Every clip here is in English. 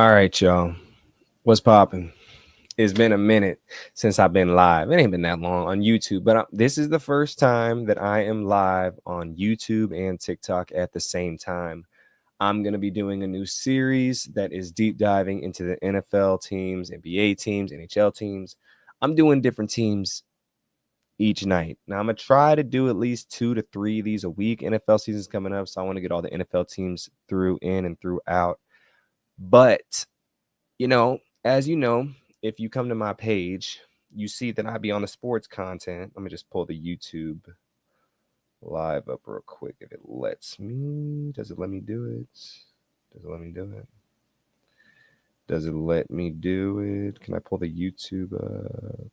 All right, y'all. What's popping? It's been a minute since I've been live. It ain't been that long on YouTube, but this is the first time that I am live on YouTube and TikTok at the same time. I'm going to be doing a new series that is deep diving into the NFL teams, NBA teams, NHL teams. I'm doing different teams each night. Now, I'm going to try to do at least 2 to 3 of these a week. NFL season's coming up, so I want to get all the NFL teams through in and throughout. But as you know, if you come to my page, you see that I be on the sports content. Let me just pull the YouTube live up real quick if it lets me. Does it let me do it? Does it let me do it? Does it let me do it? Can I pull the YouTube up?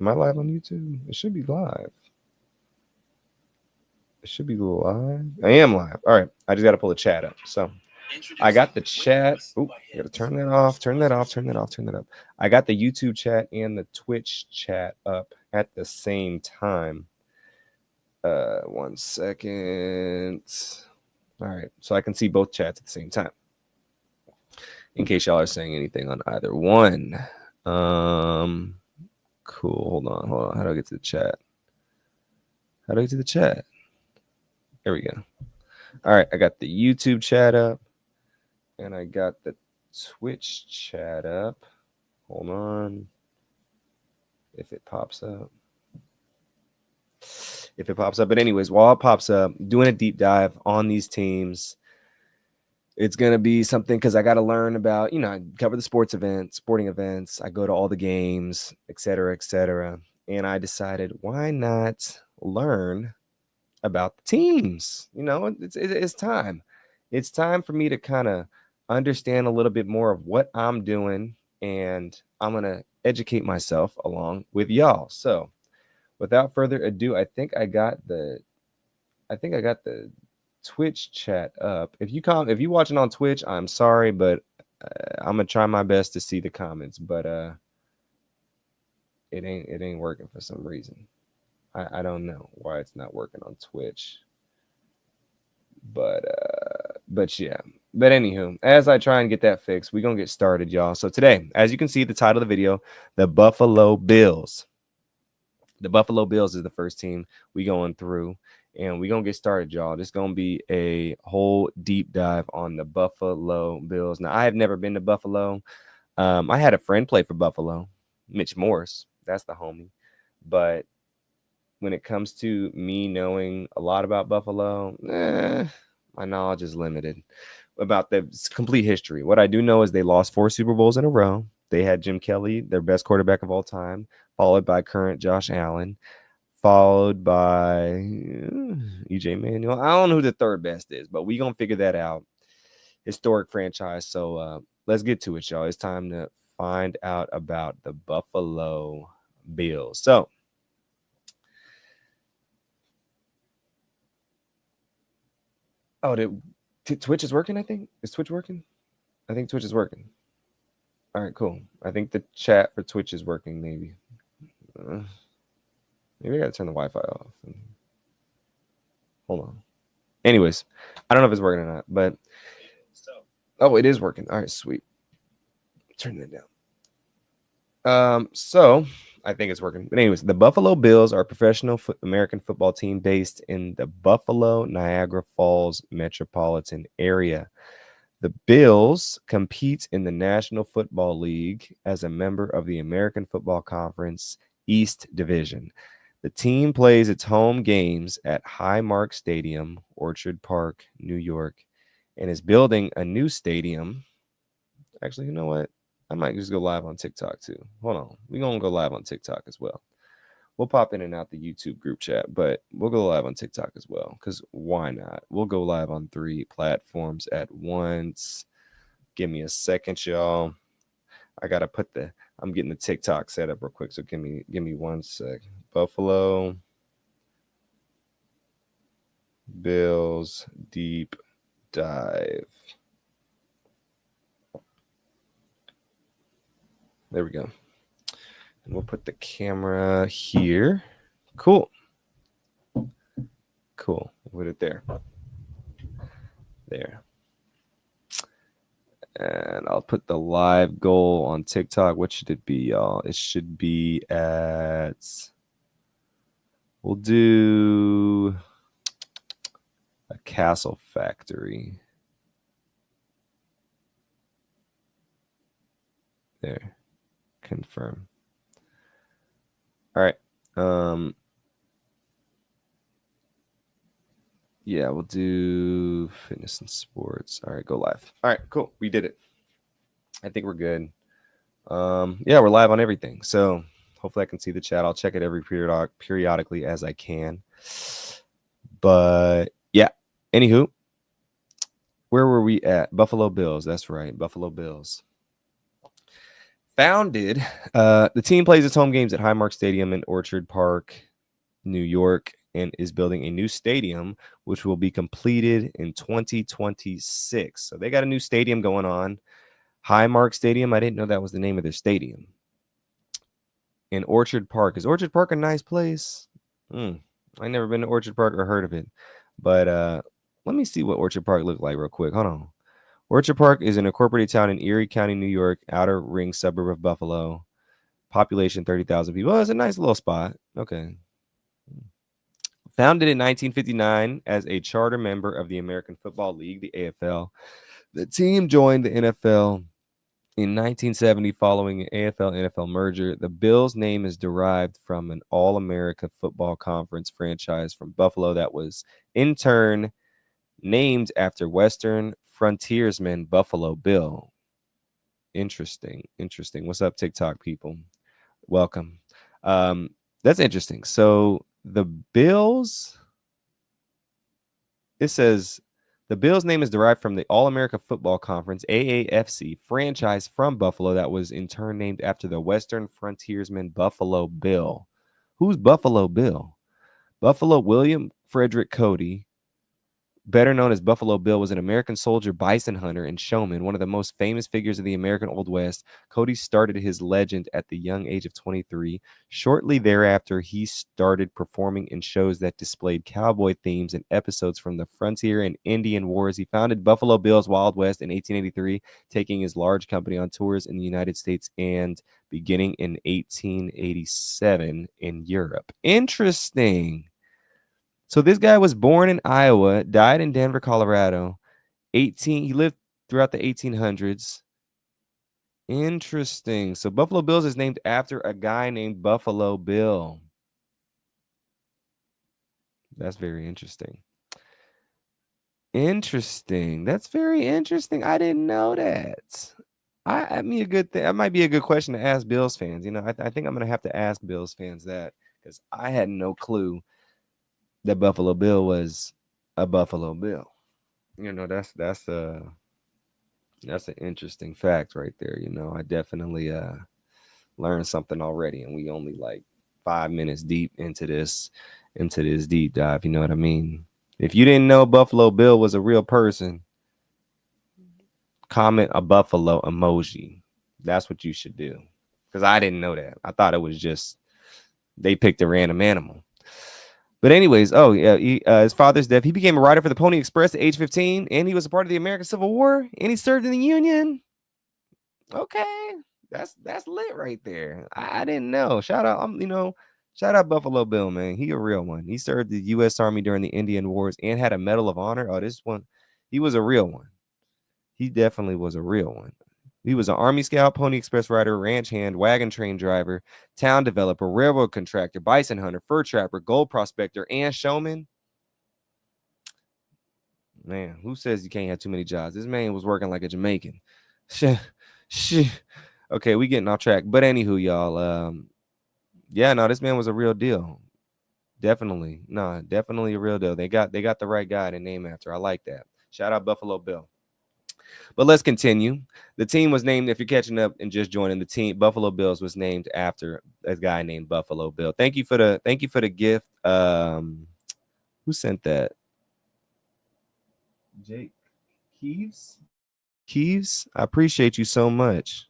Am I live on YouTube? It should be live. It should be live. I am live. All right. I just got to pull the chat up. So I got the chat. Oh, I got to turn that off, turn that off, turn that off, turn that up. I got the YouTube chat and the Twitch chat up at the same time. 1 second. All right. So I can see both chats at the same time. In case y'all are saying anything on either one. Cool. Hold on. How do I get to the chat? How do I get to the chat? There we go. All right. I got the YouTube chat up. And I got the Twitch chat up. Hold on. If it pops up. But anyways, while it pops up, doing a deep dive on these teams. It's going to be something because I got to learn about, I cover the sporting events. I go to all the games, et cetera, et cetera. And I decided, why not learn about the teams? It's time. It's time for me to kind of understand a little bit more of what I'm doing, and I'm going to educate myself along with y'all. So without further ado, I think I got the Twitch chat up. If you watching on Twitch, I'm sorry, but I'm gonna try my best to see the comments, but it ain't working for some reason. I don't know why it's not working on Twitch. But yeah. But anywho, as I try and get that fixed, we're gonna get started, y'all. So today, as you can see the title of the video, the Buffalo Bills. The Buffalo Bills is the first team we going through. And we're going to get started, y'all. This is going to be a whole deep dive on the Buffalo Bills. Now, I have never been to Buffalo. I had a friend play for Buffalo, Mitch Morris. That's the homie. But when it comes to me knowing a lot about Buffalo, my knowledge is limited about the complete history. What I do know is they lost 4 Super Bowls in a row. They had Jim Kelly, their best quarterback of all time, followed by current Josh Allen, followed by EJ Manuel. I don't know who the third best is, but we're going to figure that out. Historic franchise. So let's get to it, y'all. It's time to find out about the Buffalo Bills. So Twitch is working, I think? Is Twitch working? I think Twitch is working. All right, cool. I think the chat for Twitch is working, maybe. Maybe I got to turn the Wi-Fi off. Hold on. Anyways, I don't know if it's working or not, but it is working. All right, sweet. Turn that down. So I think it's working. But anyways, the Buffalo Bills are a professional American football team based in the Buffalo, Niagara Falls metropolitan area. The Bills compete in the National Football League as a member of the American Football Conference East Division. The team plays its home games at Highmark Stadium, Orchard Park, New York, and is building a new stadium. Actually, you know what? I might just go live on TikTok too. Hold on. We're going to go live on TikTok as well. We'll pop in and out the YouTube group chat, but we'll go live on TikTok as well, because why not? We'll go live on 3 platforms at once. Give me a second, y'all. I got to I'm getting the TikTok set up real quick, so give me 1 sec. Buffalo Bills deep dive. There we go. And we'll put the camera here. Cool. We'll put it there. There. put the live goal on TikTok. What should it be, y'all? It should be at. We'll do a Castle Factory. There. Confirm. All right. Yeah, we'll do fitness and sports. All right, go live. All right, cool. We did it. I think we're good. Yeah, we're live on everything. So hopefully I can see the chat. I'll check it every periodically as I can. But yeah, anywho, where were we at? Buffalo Bills. That's right, Buffalo Bills. Founded, the team plays its home games at Highmark Stadium in Orchard Park, New York, and is building a new stadium, which will be completed in 2026. So they got a new stadium going on. Highmark Stadium. I didn't know that was the name of their stadium. In Orchard Park. Is Orchard Park a nice place? I've never been to Orchard Park or heard of it. But let me see what Orchard Park looked like real quick. Hold on. Orchard Park is an incorporated town in Erie County, New York, outer ring suburb of Buffalo. Population 30,000 people. Oh, it's a nice little spot. Okay. Founded in 1959 as a charter member of the American Football League, the AFL, the team joined the NFL in 1970 following an AFL-NFL merger. The Bills' name is derived from an All-America Football Conference franchise from Buffalo that was, in turn, named after Western frontiersman Buffalo Bill. Interesting. What's up, TikTok people? Welcome. That's interesting. So the Bills, it says the Bills' name is derived from the All-America Football Conference, AAFC, franchise from Buffalo that was in turn named after the Western frontiersman Buffalo Bill. Who's Buffalo Bill? Buffalo William Frederick Cody, better known as Buffalo Bill, was an American soldier, bison hunter, and showman, one of the most famous figures of the American Old West. Cody started his legend at the young age of 23. Shortly thereafter, he started performing in shows that displayed cowboy themes and episodes from the frontier and Indian wars. He founded Buffalo Bill's Wild West in 1883, taking his large company on tours in the United States and beginning in 1887 in Europe. Interesting. So this guy was born in Iowa, died in Denver, Colorado. He lived throughout the 1800s. Interesting. So Buffalo Bills is named after a guy named Buffalo Bill. That's very interesting. That's very interesting. I didn't know that. I mean, a good thing. That might be a good question to ask Bills fans. You know, I think I'm gonna have to ask Bills fans that because I had no clue that Buffalo Bill was a Buffalo Bill. You know, that's an interesting fact right there. You know, I definitely learned something already, and we only like 5 minutes deep into this deep dive. You know what I mean? If you didn't know Buffalo Bill was a real person, comment a buffalo emoji. That's what you should do. Because I didn't know that. I thought it was just they picked a random animal. But anyways, his father's death. He became a writer for the Pony Express at age 15, and he was a part of the American Civil War, and he served in the Union. Okay, that's lit right there. I didn't know. Shout out Buffalo Bill, man. He a real one. He served the U.S. Army during the Indian Wars and had a Medal of Honor. Oh, this one, he was a real one. He definitely was a real one. He was an Army Scout, Pony Express rider, ranch hand, wagon train driver, town developer, railroad contractor, bison hunter, fur trapper, gold prospector, and showman. Man, who says you can't have too many jobs? This man was working like a Jamaican. Okay, we getting off track. But anywho, y'all, this man was a real deal. Definitely a real deal. They got the right guy to name after. I like that. Shout out Buffalo Bill. But let's continue. The team was named, if you're catching up and just joining the team, Buffalo Bills was named after a guy named Buffalo Bill. Thank you for the gift. Who sent that? Jake Keeves? I appreciate you so much.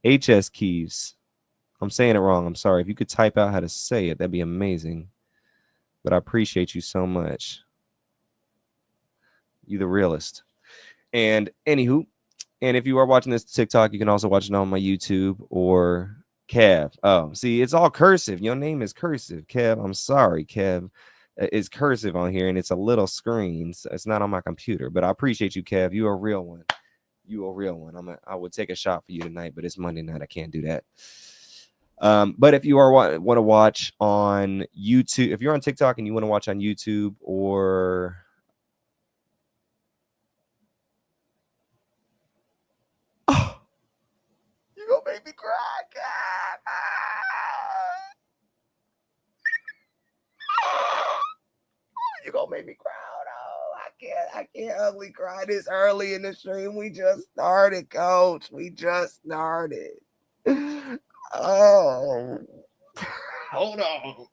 HS Keeves. I'm saying it wrong. I'm sorry. If you could type out how to say it, that'd be amazing. But I appreciate you so much. You the realist. And anywho, And if you are watching this TikTok, you can also watch it on my YouTube or Kev. Oh, see, it's all cursive. Your name is cursive, Kev. I'm sorry, Kev. It's cursive on here, and it's a little screen. So it's not on my computer, but I appreciate you, Kev. You a real one. You a real one. I would take a shot for you tonight, but it's Monday night. I can't do that. But if you are want to watch on YouTube, if you're on TikTok and you want to watch on YouTube or oh, you gonna make me cry, God. You gonna make me cry. Oh, I can't ugly cry this early in the stream. We just started, coach. We just started. Oh, hold on.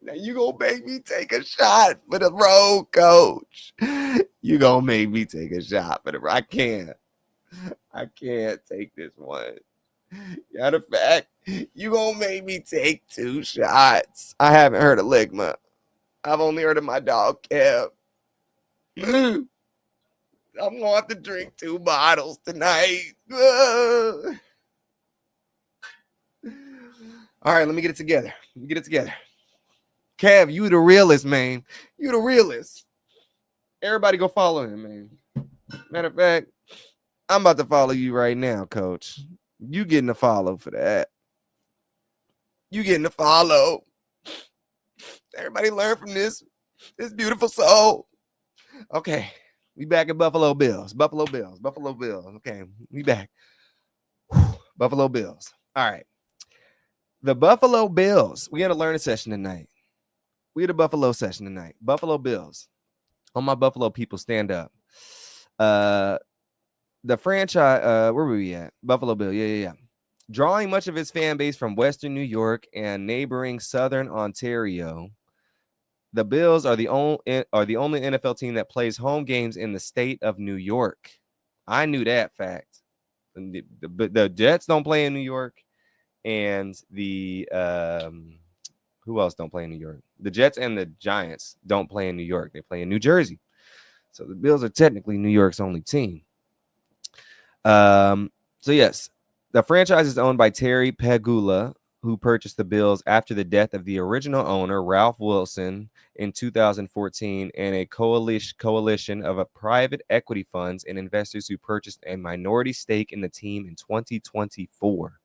Now you gonna make me take a shot for the road, coach. You gonna make me take a shot for the road. I can't take this one. Matter of fact, you gonna make me take 2 shots. I haven't heard of Ligma. I've only heard of my dog Kev. I'm gonna have to drink 2 bottles tonight. All right, let me get it together. Kev, you the realest, man. You the realest. Everybody go follow him, man. Matter of fact, I'm about to follow you right now, coach. You getting a follow for that. You getting a follow. Everybody learn from this beautiful soul. Okay, we back at Buffalo Bills. Okay, we back. Buffalo Bills. All right. The Buffalo Bills. We had a learning session tonight. Buffalo Bills. All my Buffalo people, stand up. The franchise, where were we at? Buffalo Bill. Yeah. Drawing much of its fan base from Western New York and neighboring Southern Ontario, the Bills are the only NFL team that plays home games in the state of New York. I knew that fact. The Jets don't play in New York, and the who else don't play in New York? The Jets and the Giants don't play in New York. They play in New Jersey. So the Bills are technically New York's only team. So yes, the franchise is owned by Terry Pegula, who purchased the Bills after the death of the original owner, Ralph Wilson, in 2014, and a coalition of private equity funds and investors who purchased a minority stake in the team in 2024.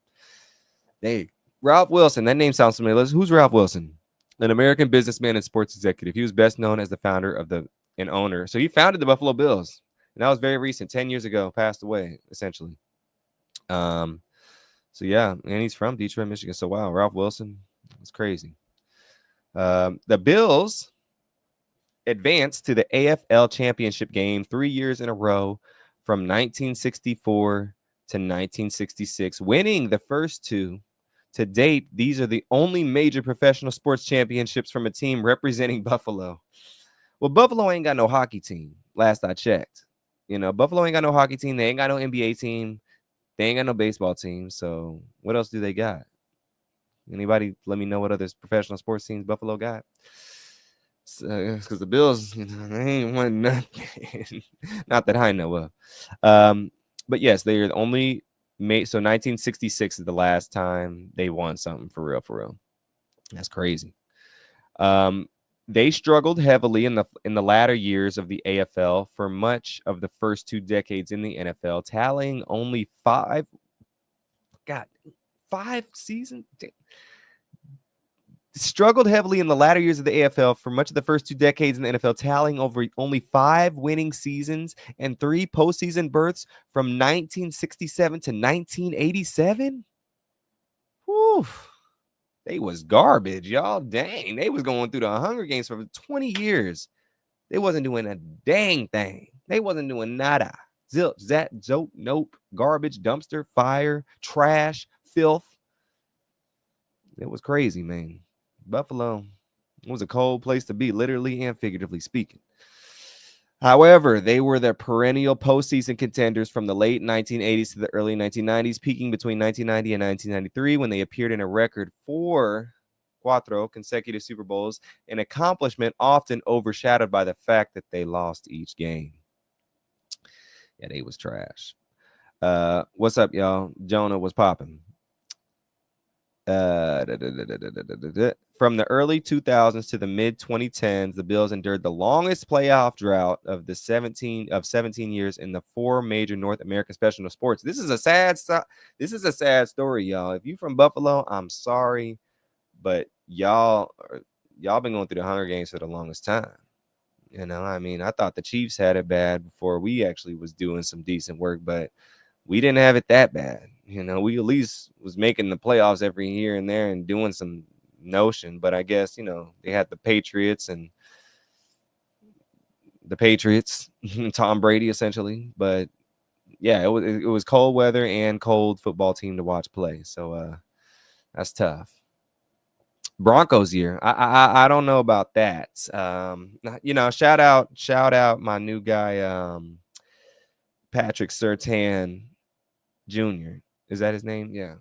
Ralph Wilson, that name sounds familiar. Who's Ralph Wilson? An American businessman and sports executive. He was best known as the founder and owner. So he founded the Buffalo Bills. And that was very recent, 10 years ago, passed away, essentially. So yeah, and he's from Detroit, Michigan. So wow, Ralph Wilson, it's crazy. The Bills advanced to the AFL Championship game 3 years in a row from 1964 to 1966, winning the first 2. To date, these are the only major professional sports championships from a team representing Buffalo. Well, Buffalo ain't got no hockey team, last I checked. Buffalo ain't got no hockey team. They ain't got no NBA team. They ain't got no baseball team. So what else do they got? Anybody let me know what other professional sports teams Buffalo got? Because the Bills, they ain't won nothing. Not that I know of. But yes, they are the only so 1966 is the last time they won something for real. That's crazy. They struggled heavily in the latter years of the AFL for much of the first 2 decades in the NFL, tallying only 5 seasons. Struggled heavily in the latter years of the AFL for much of the first 2 decades in the NFL, tallying over only 5 winning seasons and 3 postseason berths from 1967 to 1987. Whew. They was garbage, y'all. Dang, they was going through the Hunger Games for 20 years. They wasn't doing a dang thing. They wasn't doing nada. Zilch, zat, zope, nope, garbage, dumpster, fire, trash, filth. It was crazy, man. Buffalo was a cold place to be, literally and figuratively speaking. However, they were the perennial postseason contenders from the late 1980s to the early 1990s, peaking between 1990 and 1993 when they appeared in a record 4 consecutive Super Bowls, an accomplishment often overshadowed by the fact that they lost each game. Yeah, they was trash. What's up, y'all? Jonah was popping. From the early 2000s to the mid 2010s, the Bills endured the longest playoff drought of 17 years in the four major North American professional sports. This is a sad story, y'all. If you from Buffalo, I'm sorry, but y'all been going through the Hunger Games for the longest time. You know, I mean, I thought the Chiefs had it bad before we actually was doing some decent work, but we didn't have it that bad. You know, we at least was making the playoffs every here and there and doing some notion. But I guess, you know, they had the Patriots, Tom Brady essentially. But yeah, it was cold weather and cold football team to watch play. So that's tough. Broncos year. I don't know about that. You know, shout out my new guy, Patrick Surtain Jr. Is that his name? Yeah.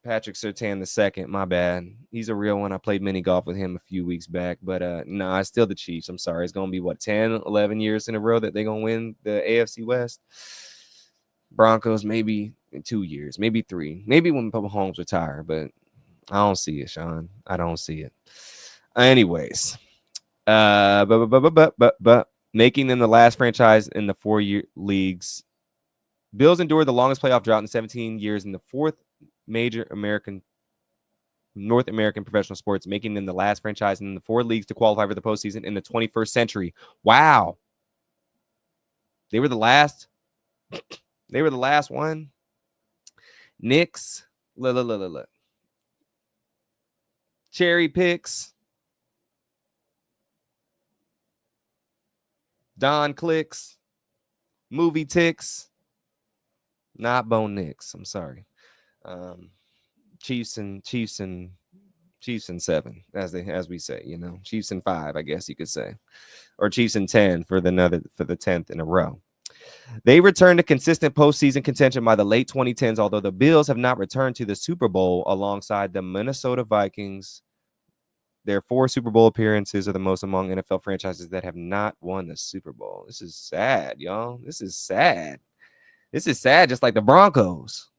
Patrick Surtain the second. My bad. He's a real one. I played mini golf with him a few weeks back. But no, I still the Chiefs. I'm sorry. It's gonna be what 10, 11 years in a row that they're gonna win the AFC West. Broncos, maybe in 2 years, maybe 3. Maybe when Mahomes retire, but I don't see it, Sean. I don't see it. Anyways. But making them the last franchise in the 4-year leagues. Bills endured the longest playoff drought in 17 years in the fourth major North American professional sports, making them the last franchise in the 4 leagues to qualify for the postseason in the 21st century. Wow. They were the last. They were the last one. Knicks. Look. Cherry picks. Don clicks. Movie ticks. Not Bo Nix. I'm sorry. Chiefs and 7, as we say, you know, Chiefs and 5, I guess you could say, or Chiefs and 10 for the 10th in a row. They returned to consistent postseason contention by the late 2010s, although the Bills have not returned to the Super Bowl alongside the Minnesota Vikings. Their 4 Super Bowl appearances are the most among NFL franchises that have not won the Super Bowl. This is sad, y'all. This is sad. Just like the Broncos.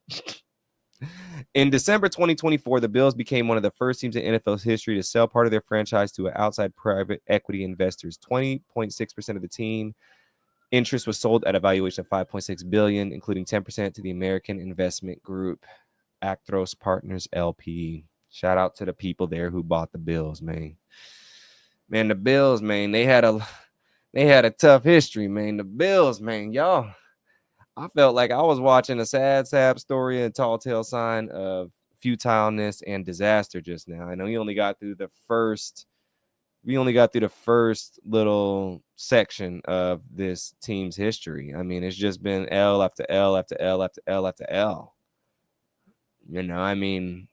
In December 2024, the Bills became one of the first teams in NFL's history to sell part of their franchise to outside private equity investors. 20.6% of the team interest was sold at a valuation of $5.6 billion, including 10% to the American investment group Actros Partners LP. Shout out to the people there who bought the Bills, man. Man, the Bills, man, they had a tough history, man. The Bills, man, y'all. I felt like I was watching a sad story, a tall tale sign of futileness and disaster just now. I know we only got through the first little section of this team's history. I mean, it's just been L after L after L after L after L. You know, I mean,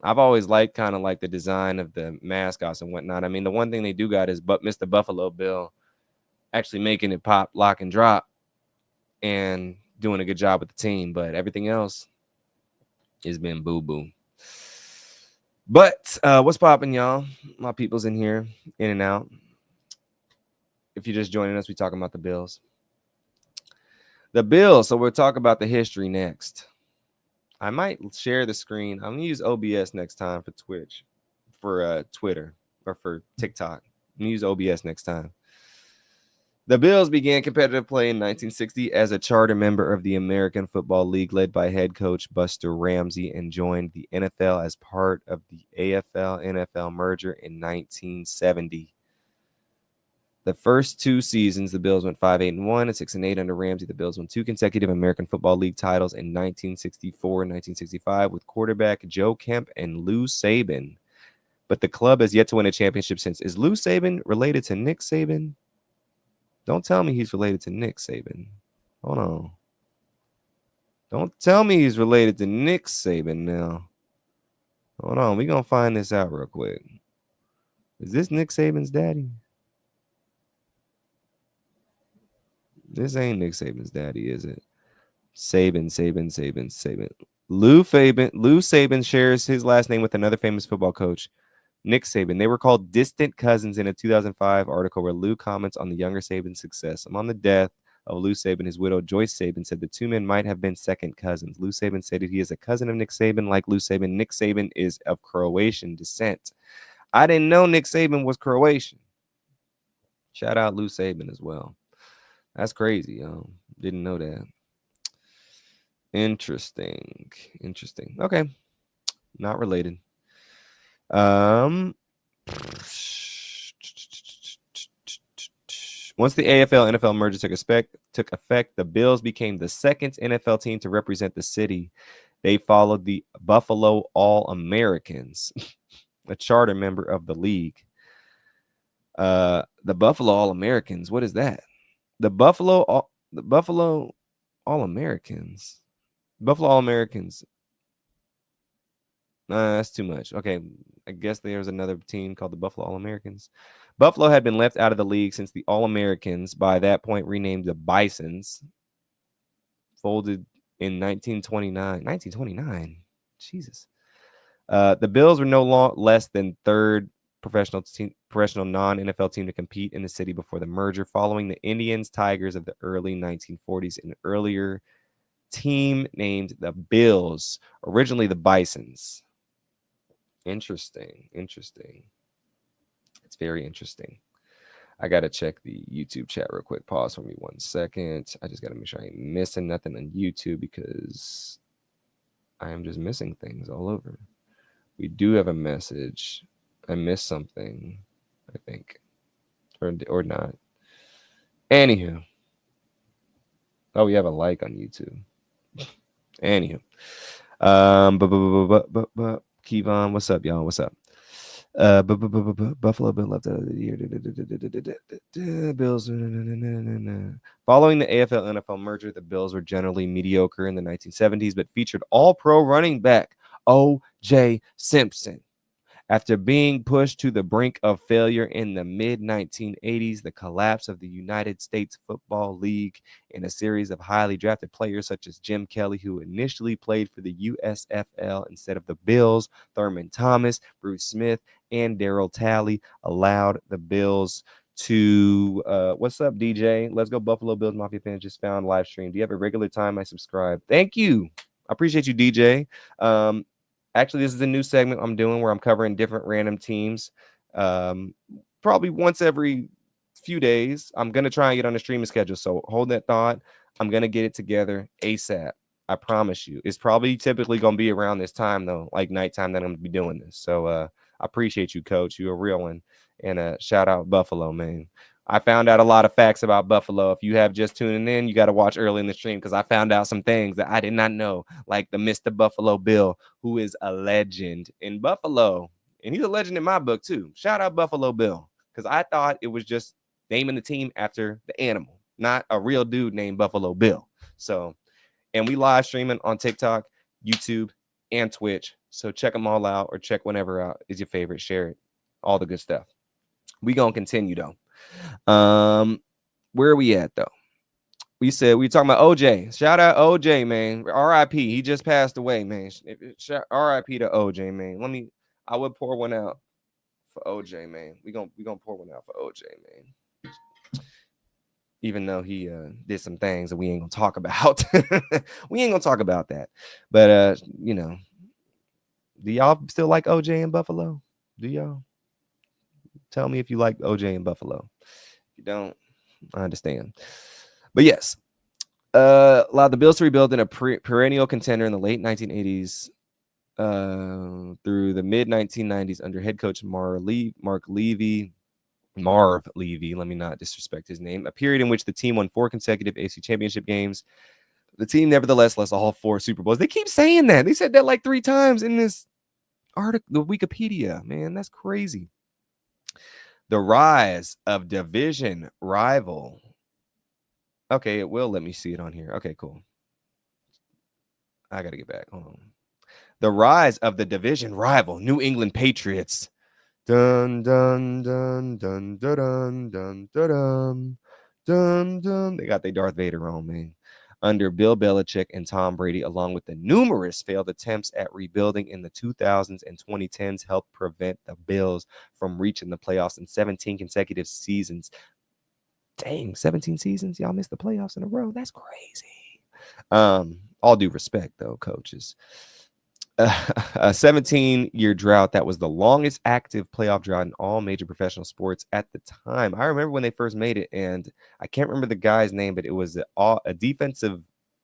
I've always liked kind of like the design of the mascots and whatnot. I mean, the one thing they do got is Mr. Buffalo Bill actually making it pop, lock, and drop and doing a good job with the team. But everything else has been boo-boo. But what's popping, y'all? My people's in here, in and out. If you're just joining us, we talking about the Bills. The Bills. So we'll talk about the history next. I might share the screen. I'm gonna use OBS next time for Twitch, for Twitter, or for TikTok. I'm gonna use OBS next time. The Bills began competitive play in 1960 as a charter member of the American Football League, led by head coach Buster Ramsey, and joined the NFL as part of the AFL-NFL merger in 1970. The first 2 seasons, the Bills went 5-8-1 and 6-8 under Ramsey. The Bills won 2 consecutive American Football League titles in 1964 and 1965 with quarterback Joe Kemp and Lou Saban. But the club has yet to win a championship since. Is Lou Saban related to Nick Saban? Don't tell me he's related to Nick Saban. Hold on. Don't tell me he's related to Nick Saban now. Hold on. We're going to find this out real quick. Is this Nick Saban's daddy? This ain't Nick Saban's daddy, is it? Saban. Lou Saban shares his last name with another famous football coach, Nick Saban. They were called distant cousins in a 2005 article where Lou comments on the younger Saban's success. I'm on the death of Lou Saban. His widow, Joyce Saban, said the two men might have been second cousins. Lou Saban stated he is a cousin of Nick Saban. Like Lou Saban, Nick Saban is of Croatian descent. I didn't know Nick Saban was Croatian. Shout out Lou Saban as well. That's crazy. Didn't know that. Interesting. Okay. Not related. Once the AFL NFL merger took effect, the Bills became the second NFL team to represent the city. They followed the Buffalo All-Americans, a charter member of the league. The Buffalo All-Americans, what is that? The Buffalo All-Americans. Buffalo All-Americans. That's too much. Okay, I guess there's another team called the Buffalo All-Americans. Buffalo had been left out of the league since the All-Americans, by that point renamed the Bisons, folded in 1929. 1929? Jesus. The Bills were no less than third professional non-NFL team to compete in the city before the merger, following the Indians Tigers of the early 1940s, an earlier team named the Bills, originally the Bisons. Interesting. It's very interesting. I got to check the YouTube chat real quick. Pause for me 1 second. I just got to make sure I ain't missing nothing on YouTube because I am just missing things all over. We do have a message. I missed something, I think, or not. Anywho. Oh, we have a like on YouTube. Anywho. Kevon, what's up, y'all? What's up? Buffalo Bill left out of the year. Bills. Following the AFL-NFL merger, the Bills were generally mediocre in the 1970s, but featured all-pro running back O.J. Simpson. After being pushed to the brink of failure in the mid-1980s, the collapse of the United States Football League and a series of highly drafted players such as Jim Kelly, who initially played for the USFL instead of the Bills, Thurman Thomas, Bruce Smith, and Darryl Talley, allowed the Bills to what's up, DJ? Let's go Buffalo Bills Mafia fans. Just found live stream. Do you have a regular time I subscribe? Thank you. I appreciate you, DJ. Actually, this is a new segment I'm doing where I'm covering different random teams. Probably once every few days. I'm going to try and get on the streaming schedule. So hold that thought. I'm going to get it together ASAP. I promise you. It's probably typically going to be around this time, though, like nighttime, that I'm going to be doing this. So I appreciate you, Coach. You're a real one. And shout out Buffalo, man. I found out a lot of facts about Buffalo. If you have just tuning in, you got to watch early in the stream because I found out some things that I did not know, like the Mr. Buffalo Bill, who is a legend in Buffalo. And he's a legend in my book, too. Shout out Buffalo Bill, because I thought it was just naming the team after the animal, not a real dude named Buffalo Bill. So, and we live streaming on TikTok, YouTube, and Twitch. So check them all out, or check whenever out is your favorite. Share it. All the good stuff. We going to continue, though. Where are we at, though? We were talking about OJ. Shout out OJ, man. RIP. He just passed away, man. RIP to OJ, man. I would pour one out for OJ, man. We gonna pour one out for OJ, man. Even though he did some things that we ain't gonna talk about. We ain't gonna talk about that. But do y'all still like OJ in Buffalo? Do y'all? Tell me if you like OJ in Buffalo. If you don't, I understand. But yes, allowed the Bills to rebuild in a perennial contender in the late 1980s through the mid 1990s under head coach Marv Levy. Let me not disrespect his name. A period in which the team won 4 consecutive AFC Championship games. The team nevertheless lost all 4 Super Bowls. They keep saying that. They said that like 3 times in this article, the Wikipedia. Man, that's crazy. The rise of division rival. Okay, it will let me see it on here. Okay, cool. I got to get back. Hold on. The rise of the division rival New England Patriots. Dun dun dun dun dun dun dun dun dun dun. They got their Darth Vader on, man. Under Bill Belichick and Tom Brady, along with the numerous failed attempts at rebuilding in the 2000s and 2010s, helped prevent the Bills from reaching the playoffs in 17 consecutive seasons. Dang, 17 seasons. Y'all missed the playoffs in a row. That's crazy. All due respect, though, coaches. A 17-year drought that was the longest active playoff drought in all major professional sports at the time. I remember when they first made it, and I can't remember the guy's name, but it was a defensive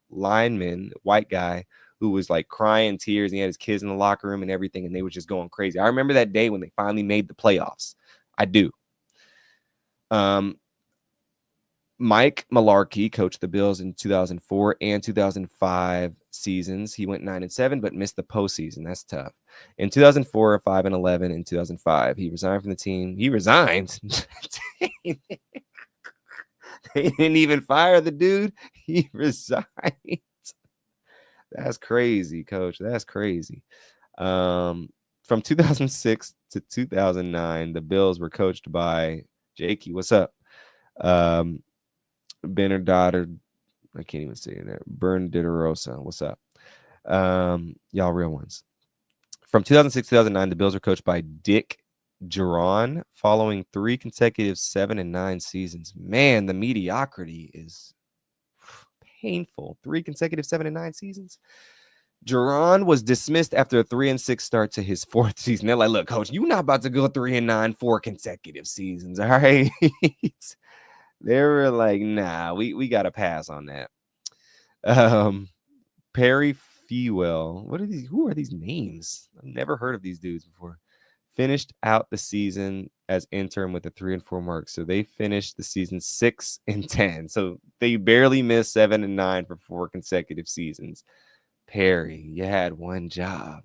lineman, white guy, who was like crying tears. And he had his kids in the locker room and everything, and they were just going crazy. I remember that day when they finally made the playoffs. I do. Mike Mularkey coached the Bills in 2004 and 2005 seasons. He went 9-7, but missed the postseason. That's tough. In 2004, 5-11. In 2005, he resigned from the team. He resigned. They didn't even fire the dude. He resigned. That's crazy, coach. That's crazy. From 2006 to 2009, the Bills were coached by Jakey. What's up? Bernardo, I can't even say that. Bernardo, what's up? Y'all real ones. From 2006 to 2009, the Bills were coached by Dick Geron, following 3 consecutive 7-9 seasons. Man, the mediocrity is painful. 3 consecutive 7-9 seasons. Geron was dismissed after a 3-6 start to his 4th season. They're like, look, coach, you're not about to go 3-9 4 consecutive seasons, all right? They were like, nah, we got to pass on that. Perry Fewell. What are these? Who are these names? I've never heard of these dudes before. Finished out the season as interim with a 3-4 mark. So they finished the season 6-10. So they barely missed 7-9 for 4 consecutive seasons. Perry, you had one job.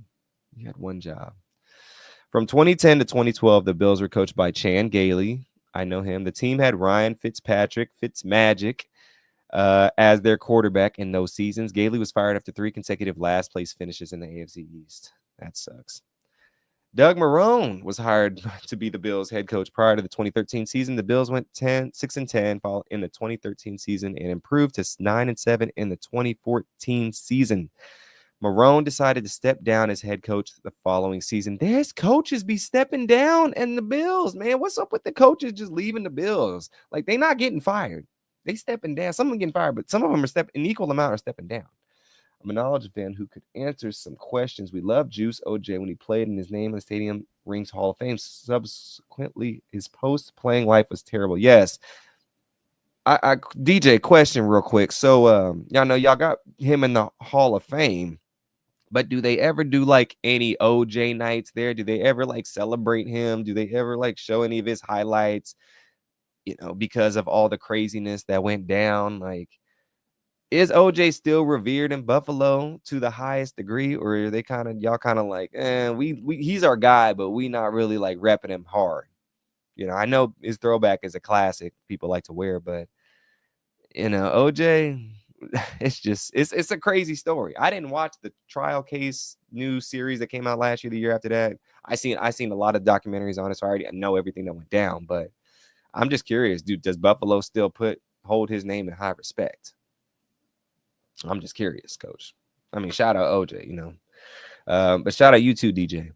You had one job. From 2010 to 2012, the Bills were coached by Chan Gailey. I know him. The team had Ryan Fitzmagic as their quarterback in those seasons. Gailey was fired after 3 consecutive last place finishes in the AFC East. That sucks. Doug Marrone was hired to be the Bills head coach prior to the 2013 season. The Bills went 6-10 in the 2013 season and improved to 9-7 in the 2014 season. Marrone decided to step down as head coach the following season. There's coaches be stepping down in the Bills, man. What's up with the coaches just leaving the Bills? Like, they not getting fired. They stepping down. Some of them getting fired, but some of them are an equal amount are stepping down. I'm a knowledge fan who could answer some questions. We love Juice OJ when he played, and his name in the stadium rings Hall of Fame. Subsequently, his post-playing life was terrible. Yes. I DJ, question real quick. So y'all know y'all got him in the Hall of Fame. But do they ever do like any OJ nights there? Do they ever like celebrate him? Do they ever like show any of his highlights? You know, because of all the craziness that went down. Like, is OJ still revered in Buffalo to the highest degree, or are they y'all kind of like, he's our guy, but we not really like repping him hard? You know, I know his throwback is a classic people like to wear, but you know, OJ. It's a crazy story. I didn't watch the trial case news series that came out last year, the year after that. I seen a lot of documentaries on it, so I already know everything that went down. But I'm just curious, dude, does Buffalo still hold his name in high respect? I'm just curious, coach. I mean, shout out OJ, you know. But shout out you too, DJ.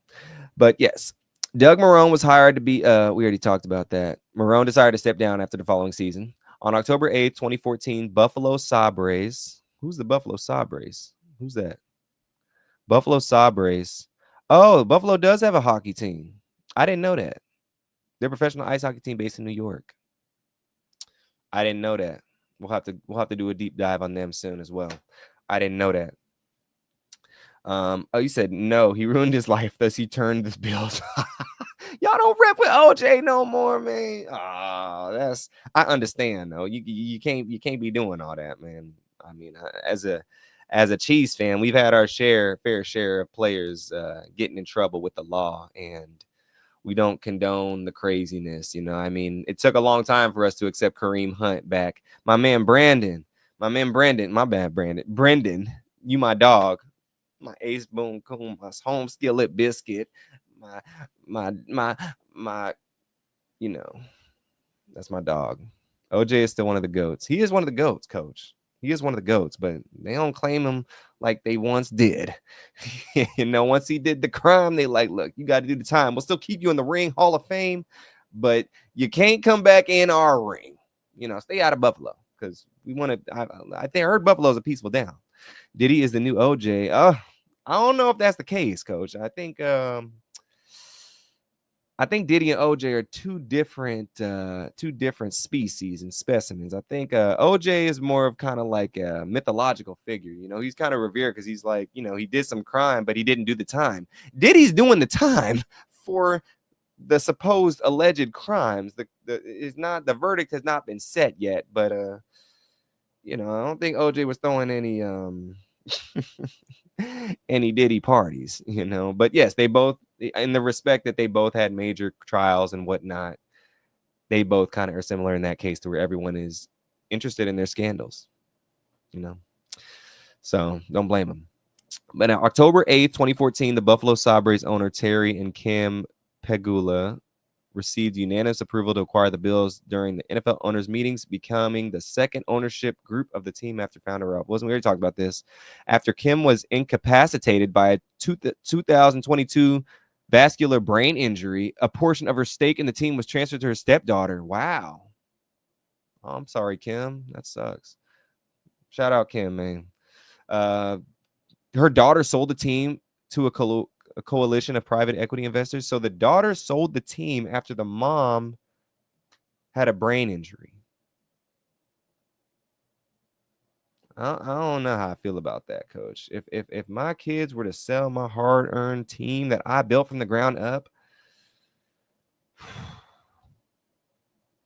But yes, Doug Marrone was hired to be we already talked about that. Marrone decided to step down after the following season. On October 8th, 2014, Buffalo Sabres. Who's the Buffalo Sabres? Who's that? Buffalo Sabres. Oh, Buffalo does have a hockey team. I didn't know that. They're a professional ice hockey team based in New York. I didn't know that. We'll have to do a deep dive on them soon as well. I didn't know that. Oh, you said no. He ruined his life, thus he turned the Bills. Y'all don't rep with OJ no more, man. Oh, I understand though. You can't be doing all that, man. I mean, as a Chiefs fan, we've had our fair share of players getting in trouble with the law, and we don't condone the craziness. You know, I mean, it took a long time for us to accept Kareem Hunt back. My man Brendan, my bad, Brendan, you my dog. My ace boom coon, my home skillet biscuit, my, you know, that's my dog. OJ is still one of the GOATs. He is one of the GOATs, coach. He is one of the GOATs, but they don't claim him like they once did. You know, once he did the crime, they like, look, you got to do the time. We'll still keep you in the ring Hall of Fame, but you can't come back in our ring. stay out of Buffalo because we want to. I think I heard Buffalo's a peaceful town. Diddy is the new OJ. I don't know if that's the case, Coach. I think Diddy and OJ are two different species and specimens. I think OJ is more of kind of like a mythological figure. He's kind of revered because he's like, he did some crime, but he didn't do the time. Diddy's doing the time for the supposed alleged crimes. The verdict has not been set yet, but I don't think OJ was throwing any any Diddy parties, But yes, they both, in the respect that they both had major trials and whatnot, they both kind of are similar in that case to where everyone is interested in their scandals, So don't blame them. But on October 8th, 2014, the Buffalo Sabres owner Terry and Kim Pegula received unanimous approval to acquire the Bills during the NFL owners meetings, becoming the second ownership group of the team after founder Rob Wilson. We already talked about this. After Kim was incapacitated by a 2022 vascular brain injury, a portion of her stake in the team was transferred to her stepdaughter. Wow. Oh, I'm sorry, Kim. That sucks. Shout out, Kim, man. Her daughter sold the team to a coalition of private equity investors. So the daughter sold the team after the mom had a brain injury. I don't know how I feel about that, Coach. If my kids were to sell my hard-earned team that I built from the ground up,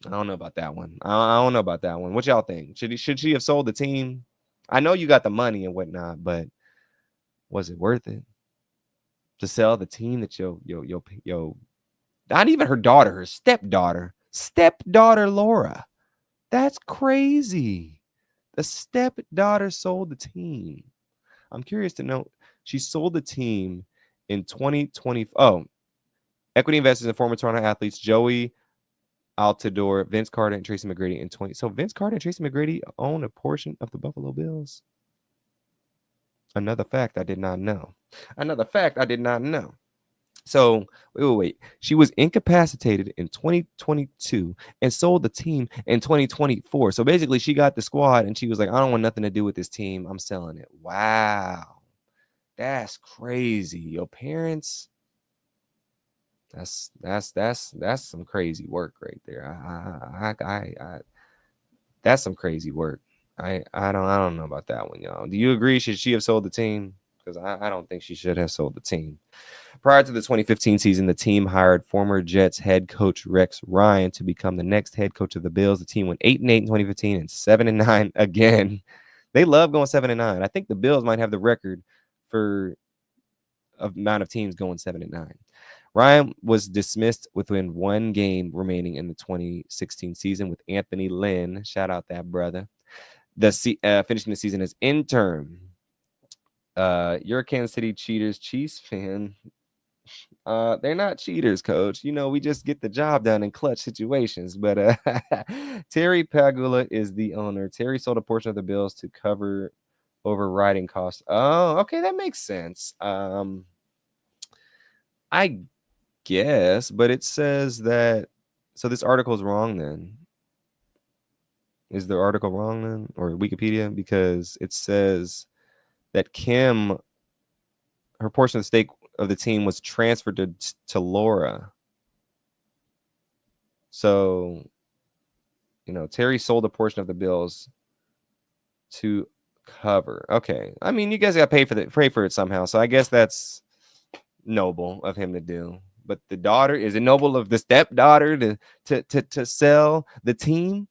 I don't know about that one. I don't know about that one. What y'all think? Should she have sold the team? I know you got the money and whatnot, but was it worth it to sell the team that yo not even her daughter, her stepdaughter Laura? That's crazy. The stepdaughter sold the team. I'm curious to know. She sold the team in 2020. Oh, equity investors and former Toronto athletes Joey Altador, Vince Carter, and Tracy McGrady in 20. So Vince Carter and Tracy McGrady own a portion of the Buffalo Bills. Another fact I did not know. So wait. She was incapacitated in 2022 and sold the team in 2024. So basically, she got the squad and she was like, I don't want nothing to do with this team. I'm selling it. Wow. That's crazy. Your parents. That's some crazy work right there. I that's some crazy work. I don't know about that one, y'all. Do you agree? Should she have sold the team? Because I don't think she should have sold the team. Prior to the 2015 season, the team hired former Jets head coach Rex Ryan to become the next head coach of the Bills. The team went 8-8 in 2015 and 7-9 again. They love going 7-9. I think the Bills might have the record for amount of teams going 7-9. Ryan was dismissed within one game remaining in the 2016 season with Anthony Lynn. Shout out that brother. Finishing the season as intern. You're a Kansas City Chiefs fan. They're not cheaters, Coach. We just get the job done in clutch situations. But Terry Pagula is the owner. Terry sold a portion of the Bills to cover overriding costs. Oh, okay, that makes sense. I guess, but it says that. So this article is wrong then. Is the article wrong then, or Wikipedia? Because it says that Kim, her portion of the stake of the team was transferred to Laura. So, Terry sold a portion of the Bills to cover. Okay, I mean, you guys got to pay for it somehow. So I guess that's noble of him to do. But the daughter, is it noble of the stepdaughter to sell the team?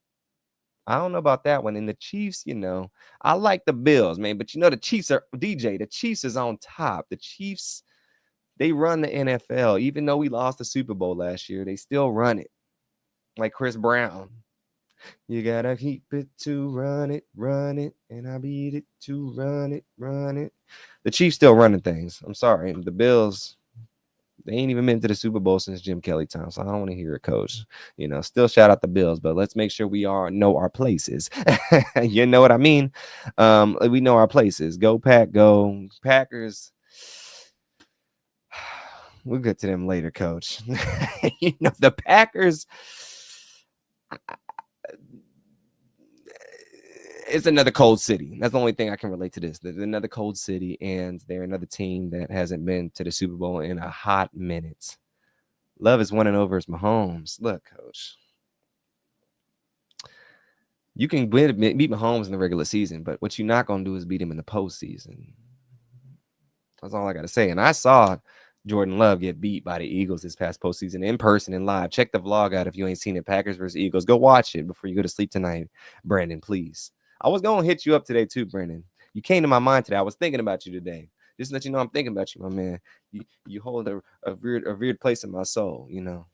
I don't know about that one. And the Chiefs, I like the Bills, man, but the Chiefs are DJ. The Chiefs is on top. The Chiefs, they run the NFL. Even though we lost the Super Bowl last year, they still run it. Like Chris Brown. You gotta keep it to run it, and I beat it to run it. The Chiefs still running things. I'm sorry. The Bills, they ain't even been to the Super Bowl since Jim Kelly time, so I don't want to hear it, Coach. Still shout out the Bills, but let's make sure we know our places. You know what I mean? We know our places. Go Pack, go Packers. We'll get to them later, Coach. The Packers. it's another cold city. That's the only thing I can relate to this. There's another cold city, and they're another team that hasn't been to the Super Bowl in a hot minute. Love is winning over his Mahomes. Look, coach. You can beat Mahomes in the regular season, but what you're not going to do is beat him in the postseason. That's all I got to say. And I saw Jordan Love get beat by the Eagles this past postseason in person and live. Check the vlog out if you ain't seen it. Packers versus Eagles. Go watch it before you go to sleep tonight, Brandon, please. I was going to hit you up today too, Brandon. You came to my mind today. I was thinking about you today. Just to let you know I'm thinking about you, my man. You hold a weird place in my soul, you know.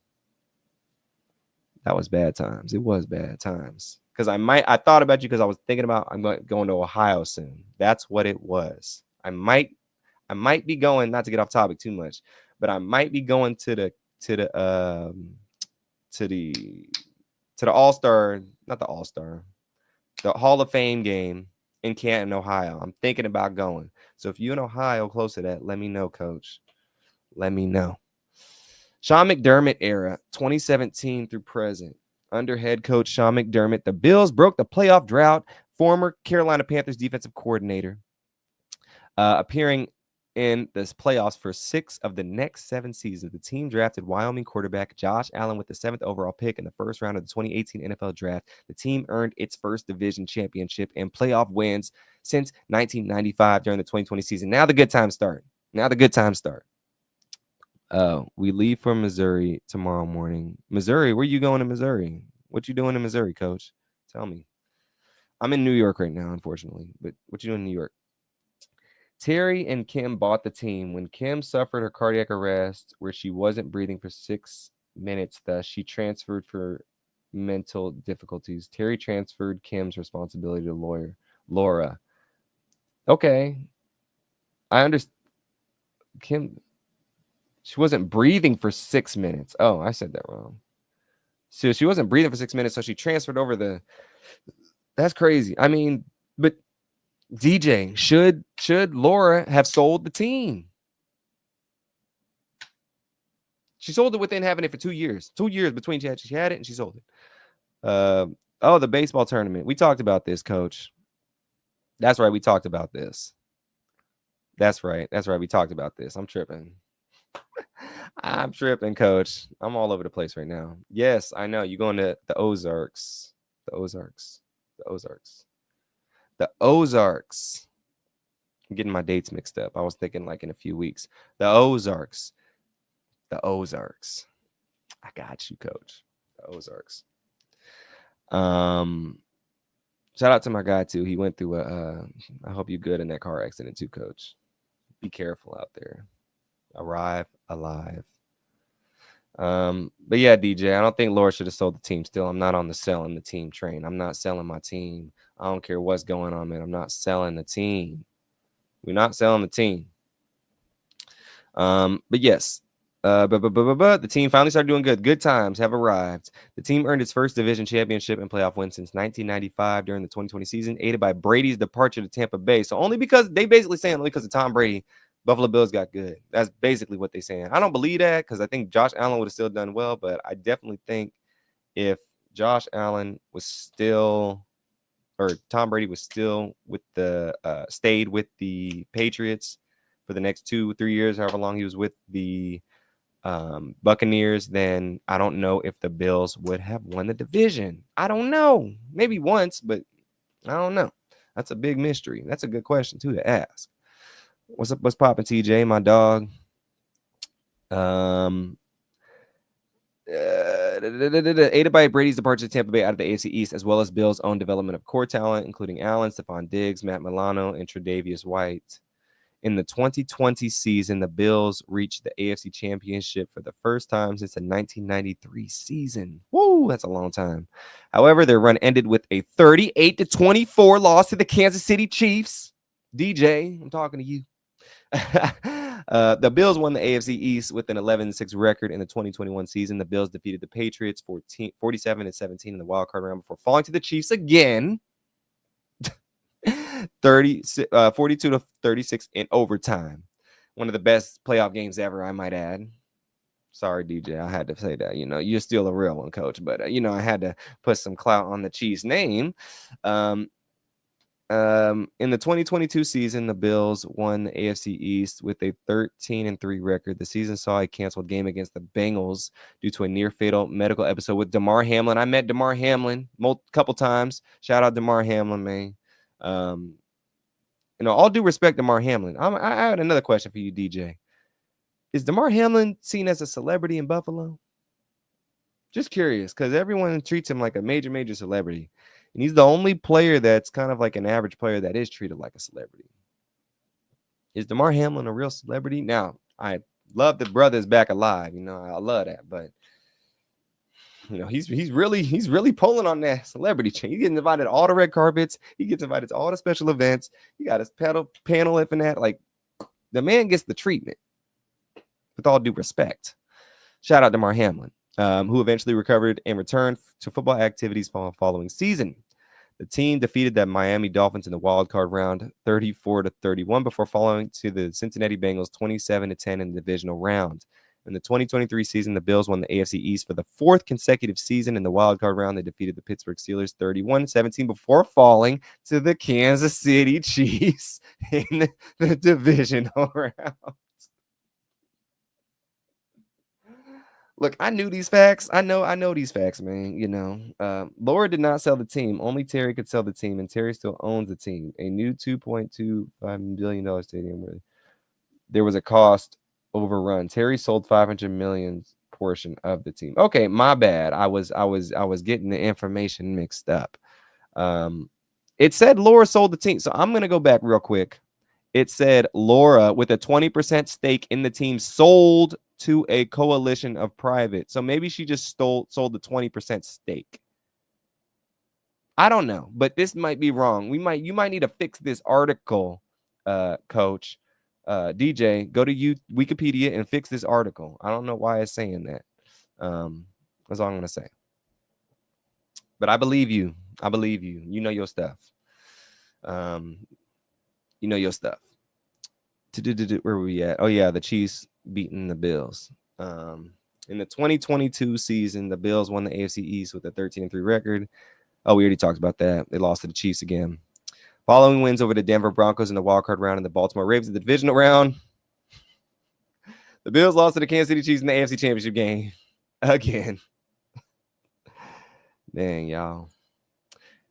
That was bad times. It was bad times. Because I thought about you because I was thinking about I'm going to Ohio soon. That's what it was. I might be going, not to get off topic too much, but I might be going to the All-Star, not the All-Star, the Hall of Fame game in Canton, Ohio. I'm thinking about going. So if you're in Ohio close to that, let me know, coach. Let me know. Sean McDermott era, 2017 through present. Under head coach Sean McDermott, the Bills broke the playoff drought. Former Carolina Panthers defensive coordinator, appearing in this playoffs for 6 of the next 7 seasons. The team drafted Wyoming quarterback Josh Allen with the 7th overall pick in the first round of the 2018 NFL draft. The team earned its first division championship and playoff wins since 1995 during the 2020 season. Now the good times start. We leave for Missouri tomorrow morning. Missouri, where you going to Missouri? What you doing in Missouri, coach? Tell me. I'm in New York right now, unfortunately. But what you doing in New York? Terry and Kim bought the team when Kim suffered her cardiac arrest where she wasn't breathing for 6 minutes. Thus, she transferred for mental difficulties. Terry transferred Kim's responsibility to Laura. Okay. I understand. Kim, she wasn't breathing for 6 minutes. Oh, I said that wrong. So she wasn't breathing for 6 minutes, so she transferred over That's crazy. I mean, but DJ, should Laura have sold the team? She sold it within having it for 2 years. 2 years between she had it and she sold it. The baseball tournament. We talked about this, coach. That's right. We talked about this. That's right. We talked about this. I'm tripping. I'm tripping, coach. I'm all over the place right now. Yes, I know. You're going to the Ozarks. I'm getting my dates mixed up. I was thinking like in a few weeks. The Ozarks. I got you, coach. The Ozarks. Shout out to my guy too. He went through I hope you're good in that car accident too, coach. Be careful out there. Arrive alive. But yeah, DJ, I don't think Laura should have sold the team still. I'm not on the selling the team train. I'm not selling my team. I don't care what's going on, man. I'm not selling the team. We're not selling the team. But yes. But the team finally started doing good. Good times have arrived. The team earned its first division championship and playoff win since 1995 during the 2020 season, aided by Brady's departure to Tampa Bay. So only because they basically saying only because of Tom Brady, Buffalo Bills got good. That's basically what they're saying. I don't believe that because I think Josh Allen would have still done well, but I definitely think if Josh Allen was still or Tom Brady was still with stayed with the Patriots for the next 2-3 years, however long he was with the Buccaneers, then I don't know if the Bills would have won the division. I don't know. Maybe once, but I don't know. That's a big mystery. That's a good question too to ask. What's up? What's popping, TJ? My dog. Aided by Brady's departure to Tampa Bay out of the AFC East, as well as Bills' own development of core talent, including Allen, Stephon Diggs, Matt Milano, and Tre'Davious White. In the 2020 season, the Bills reached the AFC Championship for the first time since the 1993 season. Woo, that's a long time. However, their run ended with a 38-24 loss to the Kansas City Chiefs. DJ, I'm talking to you. The Bills won the AFC East with an 11-6 record in the 2021 season. The Bills defeated the Patriots 47-17 in the wild card round before falling to the Chiefs again. 42-36 in overtime. One of the best playoff games ever, I might add. Sorry, DJ, I had to say that. You know, you're still a real one, coach. But, I had to put some clout on the Chiefs name. In the 2022 season, the Bills won the AFC East with a 13-3 record. The season saw a canceled game against the Bengals due to a near-fatal medical episode with Damar Hamlin. I met Damar Hamlin a couple times. Shout out Damar Hamlin, man. All due respect to Damar Hamlin. I had another question for you, DJ. Is Damar Hamlin seen as a celebrity in Buffalo? Just curious, because everyone treats him like a major, major celebrity. And he's the only player that's kind of like an average player that is treated like a celebrity. Is Damar Hamlin a real celebrity? Now, I love the brother's back alive. I love that. But, he's really pulling on that celebrity chain. He gets invited to all the red carpets. He gets invited to all the special events. He got his panel and that. Like, the man gets the treatment, with all due respect. Shout out to Damar Hamlin. Who eventually recovered and returned to football activities following season. The team defeated the Miami Dolphins in the wild card round 34-31 before falling to the Cincinnati Bengals 27-10 in the divisional round. In the 2023 season, the Bills won the AFC East for the fourth consecutive season. In the wild card round, they defeated the Pittsburgh Steelers 31-17 before falling to the Kansas City Chiefs in the divisional round. Look, I knew these facts. I know these facts, man. Laura did not sell the team. Only Terry could sell the team, and Terry still owns the team. A new $2.25 billion stadium where there was a cost overrun. Terry sold $500 million portion of the team. Okay, my bad. I was getting the information mixed up. It said Laura sold the team, so I'm gonna go back real quick. It said Laura, with a 20% stake in the team, sold to a coalition of private. So maybe she just sold the 20% stake. I don't know, but this might be wrong. You might need to fix this article, Coach. DJ, go to Wikipedia and fix this article. I don't know why it's saying that. That's all I'm gonna say. But I believe you. I believe you. You know your stuff. You know your stuff. Where were we at? Oh yeah, the Chiefs beating the Bills. In the 2022 season, the Bills won the AFC East with a 13-3 record. Oh, we already talked about that. They lost to the Chiefs again. Following wins over the Denver Broncos in the wildcard round and the Baltimore Ravens in the divisional round, the Bills lost to the Kansas City Chiefs in the AFC Championship game again. Dang, y'all.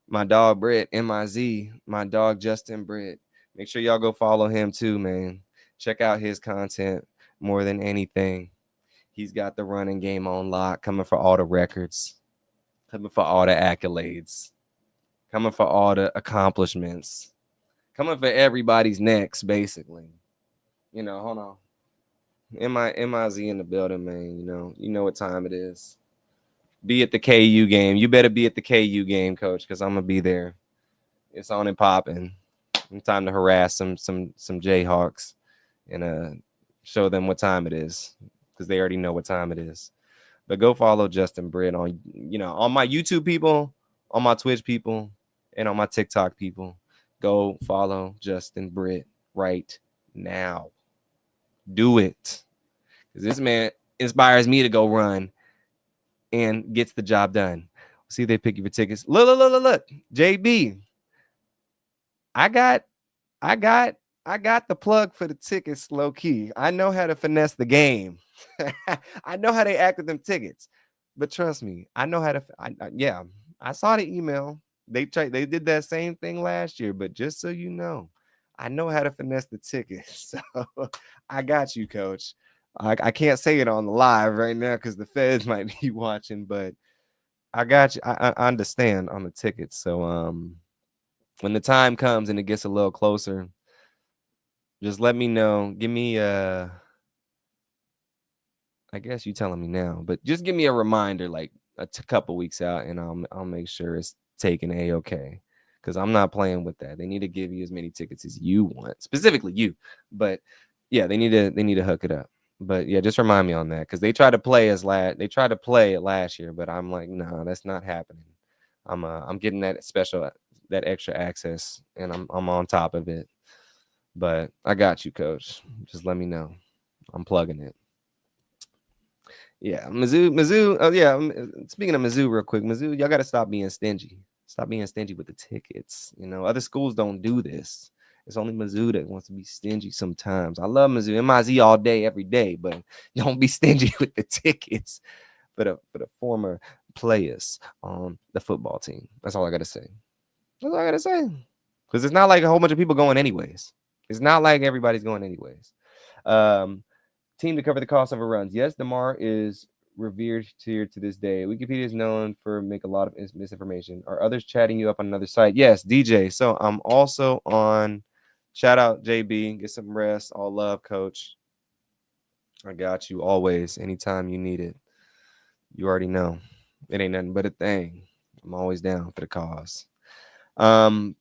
My dog, Britt, M-I-Z. My dog, Justin Britt. Make sure y'all go follow him too, man. Check out his content more than anything. He's got the running game on lock, coming for all the records, coming for all the accolades, coming for all the accomplishments, coming for everybody's necks, basically. Hold on. M-I-Z in the building, man. You know what time it is. Be at the KU game. You better be at the KU game, Coach, because I'm gonna be there. It's on and popping. Time to harass some Jayhawks and show them what time it is, because they already know what time it is. But go follow Justin Britt on my YouTube people, on my Twitch people, and on my TikTok people. Go follow Justin Britt right now. Do it, because this man inspires me to go run and gets the job done. See if they pick you for tickets. Look, JB. I got the plug for the tickets, low key. I know how to finesse the game. I know how they act with them tickets. But trust me, I know how to. I saw the email. They did that same thing last year. But just so you know, I know how to finesse the tickets. So I got you, Coach. I can't say it on the live right now because the feds might be watching. But I got you. I understand on the tickets. So when the time comes and it gets a little closer, just let me know. Give me I guess you telling me now, but just give me a reminder like a couple weeks out, and I'll make sure it's taken A-okay, because I'm not playing with that. They need to give you as many tickets as you want, specifically you. But yeah, they need to hook it up. But yeah, just remind me on that, because they tried to play it last year, but I'm like, no, that's not happening. I'm getting that extra access, and I'm on top of it. But I got you, Coach. Just let me know. I'm plugging it. Yeah, Mizzou. Oh yeah. Speaking of Mizzou, real quick, Mizzou, y'all got to stop being stingy. Stop being stingy with the tickets. You know, other schools don't do this. It's only Mizzou that wants to be stingy sometimes. I love Mizzou, MIZ all day, every day, but don't be stingy with the tickets for the former players on the football team. That's all I gotta say. That's all I gotta say. Because it's not like a whole bunch of people going anyways. It's not like everybody's going anyways. Team to cover the cost of runs. Yes, DeMar is revered here to this day. Wikipedia is known for make a lot of misinformation. Are others chatting you up on another site? Yes, DJ. So I'm also on. Shout out JB. Get some rest. All love, coach. I got you always. Anytime you need it. You already know. It ain't nothing but a thing. I'm always down for the cause. But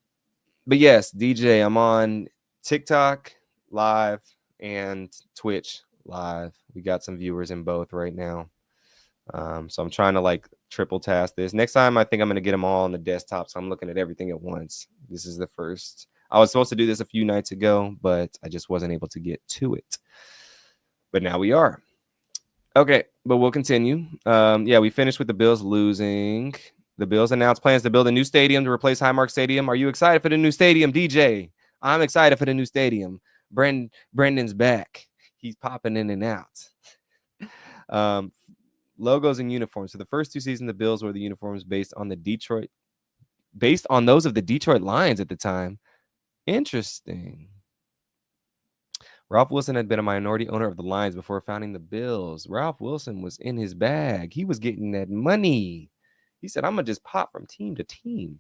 yes, DJ, I'm on TikTok live and Twitch live. We got some viewers in both right now. So I'm trying to like triple task this. Next time, I think I'm going to get them all on the desktop. So I'm looking at everything at once. This is the first. I was supposed to do this a few nights ago, but I just wasn't able to get to it. But now we are. Okay, but we'll continue. Yeah, we finished with the Bills losing. The Bills announced plans to build a new stadium to replace Highmark Stadium. Are you excited for the new stadium, DJ? I'm excited for the new stadium. Brendan's back. He's popping in and out. Logos and uniforms. So the first two seasons, the Bills wore the uniforms based on those of the Detroit Lions at the time. Interesting. Ralph Wilson had been a minority owner of the Lions before founding the Bills. Ralph Wilson was in his bag. He was getting that money. He said, I'm going to just pop from team to team.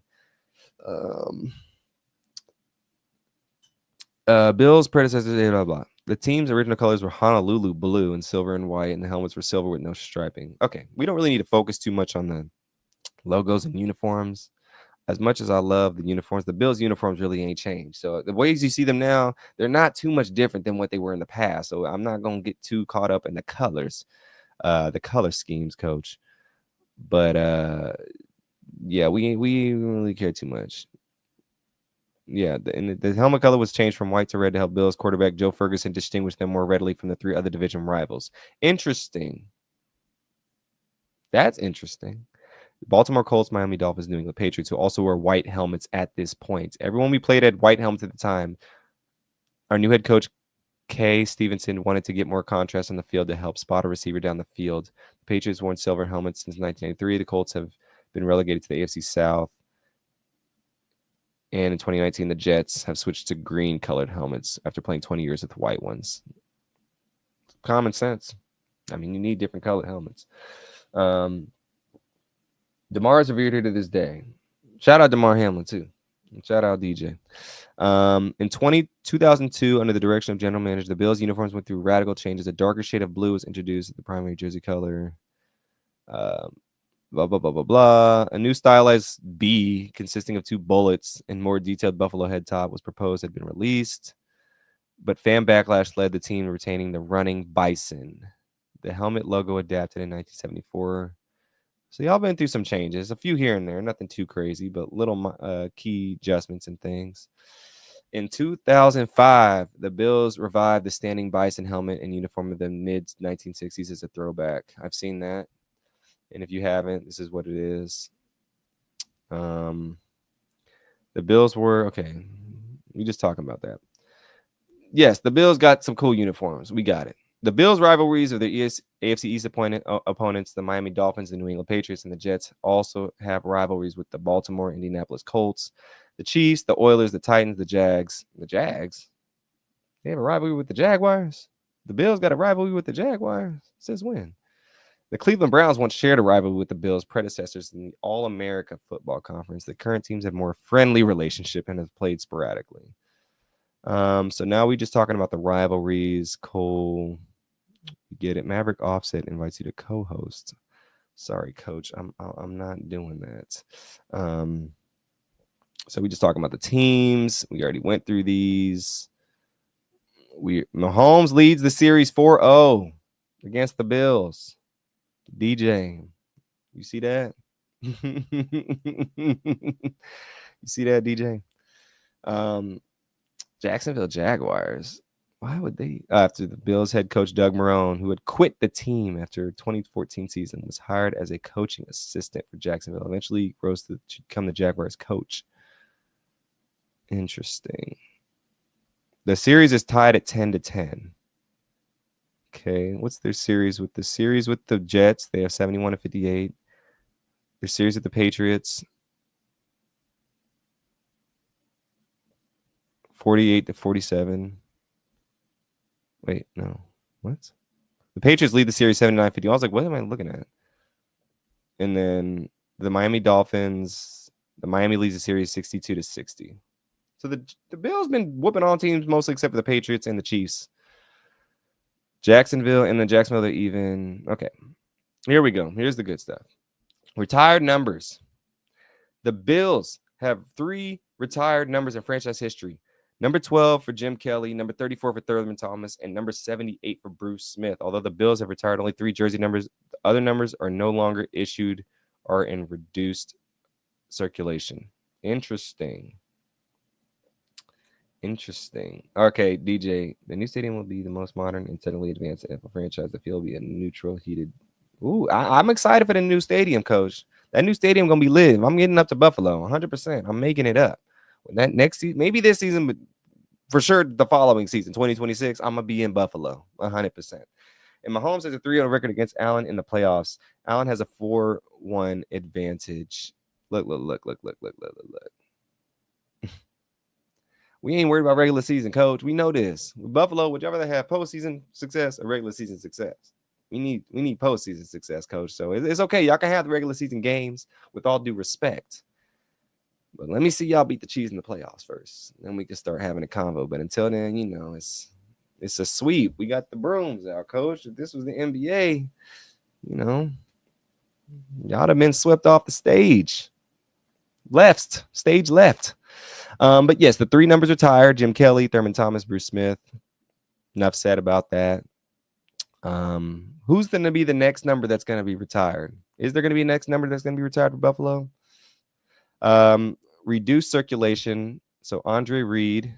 Bills' predecessors, blah, blah, blah. The team's original colors were Honolulu blue and silver and white, and the helmets were silver with no striping. Okay, we don't really need to focus too much on the logos and uniforms. As much as I love the uniforms, the Bills uniforms really ain't changed. So the ways you see them now, they're not too much different than what they were in the past. So I'm not going to get too caught up in the colors, the color schemes, coach. But yeah, we don't really care too much. Yeah, the helmet color was changed from white to red to help Bills quarterback Joe Ferguson distinguish them more readily from the three other division rivals. Interesting. That's interesting. Baltimore Colts, Miami Dolphins, New England Patriots, who also wore white helmets at this point. Everyone we played had white helmets at the time. Our new head coach, Kay Stevenson, wanted to get more contrast on the field to help spot a receiver down the field. The Patriots worn silver helmets since 1993. The Colts have been relegated to the AFC South. And in 2019, the Jets have switched to green-colored helmets after playing 20 years with white ones. Common sense. I mean, you need different colored helmets. DeMar is revered here to this day. Shout out DeMar Hamlin, too. And shout out DJ. In 2002, under the direction of general manager, the Bills uniforms went through radical changes. A darker shade of blue was introduced as the primary jersey color. Blah, blah, blah, blah, blah. A new stylized B consisting of two bullets and more detailed buffalo head top was proposed, had been released. But fan backlash led the team retaining the running bison. The helmet logo adapted in 1974. So y'all been through some changes, a few here and there, nothing too crazy, but little key adjustments and things. In 2005, the Bills revived the standing bison helmet and uniform of the mid-1960s as a throwback. I've seen that. And if you haven't, this is what it is. The Bills were, okay, we just talking about that. Yes, the Bills got some cool uniforms. We got it. The Bills' rivalries of the AFC East opponents, the Miami Dolphins, the New England Patriots, and the Jets, also have rivalries with the Baltimore, Indianapolis Colts, the Chiefs, the Oilers, the Titans, the Jags. The Jags? They have a rivalry with the Jaguars? The Bills got a rivalry with the Jaguars? Since when? The Cleveland Browns once shared a rivalry with the Bills' predecessors in the All-America Football Conference. The current teams have more friendly relationship and have played sporadically. So now we just talking about the rivalries. Cole, you get it. Maverick Offset invites you to co-host. Sorry, Coach, I'm not doing that. So we just talking about the teams. We already went through these. Mahomes leads the series 4-0 against the Bills. DJ, you see that? You see that, DJ? Jacksonville Jaguars. Why would they? After the Bills head coach Doug Marrone, who had quit the team after 2014 season, was hired as a coaching assistant for Jacksonville. Eventually rose to become the Jaguars coach. Interesting. The series is tied at 10-10. Okay, what's their series with the series with the Jets? They have 71-58. Their series with the Patriots, 48-47. Wait, no. What? The Patriots lead the series 79-50. I was like, what am I looking at? And then the Miami Dolphins, the Miami leads the series 62-60. So the Bills been whooping all teams mostly except for the Patriots and the Chiefs. Jacksonville and then Jacksonville, they're even. Okay, here we go. Here's the good stuff. Retired numbers. The Bills have 3 retired numbers in franchise history. Number 12 for Jim Kelly, number 34 for Thurman Thomas, and number 78 for Bruce Smith. Although the Bills have retired only 3 jersey numbers, the other numbers are no longer issued or in reduced circulation. Interesting. Okay, DJ, the new stadium will be the most modern and technically advanced NFL franchise. The field will be a neutral, heated. Ooh, I'm excited for the new stadium, Coach. That new stadium gonna be lit. I'm getting up to Buffalo, 100%. I'm making it up. When that next season, maybe this season, but for sure the following season, 2026, I'm gonna be in Buffalo, 100%. And Mahomes has a 3-0 record against Allen in the playoffs. Allen has a 4-1 advantage. Look. We ain't worried about regular season, Coach. We know this. With Buffalo, would you rather have postseason success or regular season success? We need postseason success, Coach. So it's okay. Y'all can have the regular season games with all due respect. But let me see y'all beat the Chiefs in the playoffs first. Then we can start having a convo. But until then, it's a sweep. We got the brooms out, Coach. If this was the NBA, y'all have been swept off the stage. Stage left. But yes, the 3 numbers retired: Jim Kelly, Thurman Thomas, Bruce Smith. Enough said about that. Who's going to be the next number that's going to be retired? Is there going to be a next number that's going to be retired for Buffalo? Reduced circulation. So Andre Reed,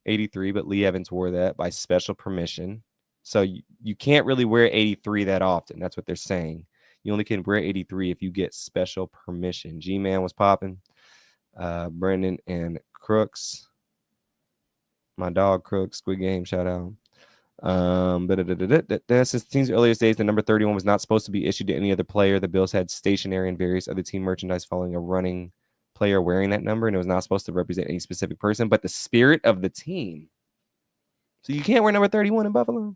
83, but Lee Evans wore that by special permission. So you can't really wear 83 that often. That's what they're saying. You only can wear 83 if you get special permission. G-Man was popping. Brendan and Crooks. My dog Crooks, Squid Game, shout out. Since the team's earliest days, the number 31 was not supposed to be issued to any other player. The Bills had stationery and various other team merchandise following a running player wearing that number, and it was not supposed to represent any specific person, but the spirit of the team. So you can't wear number 31 in Buffalo.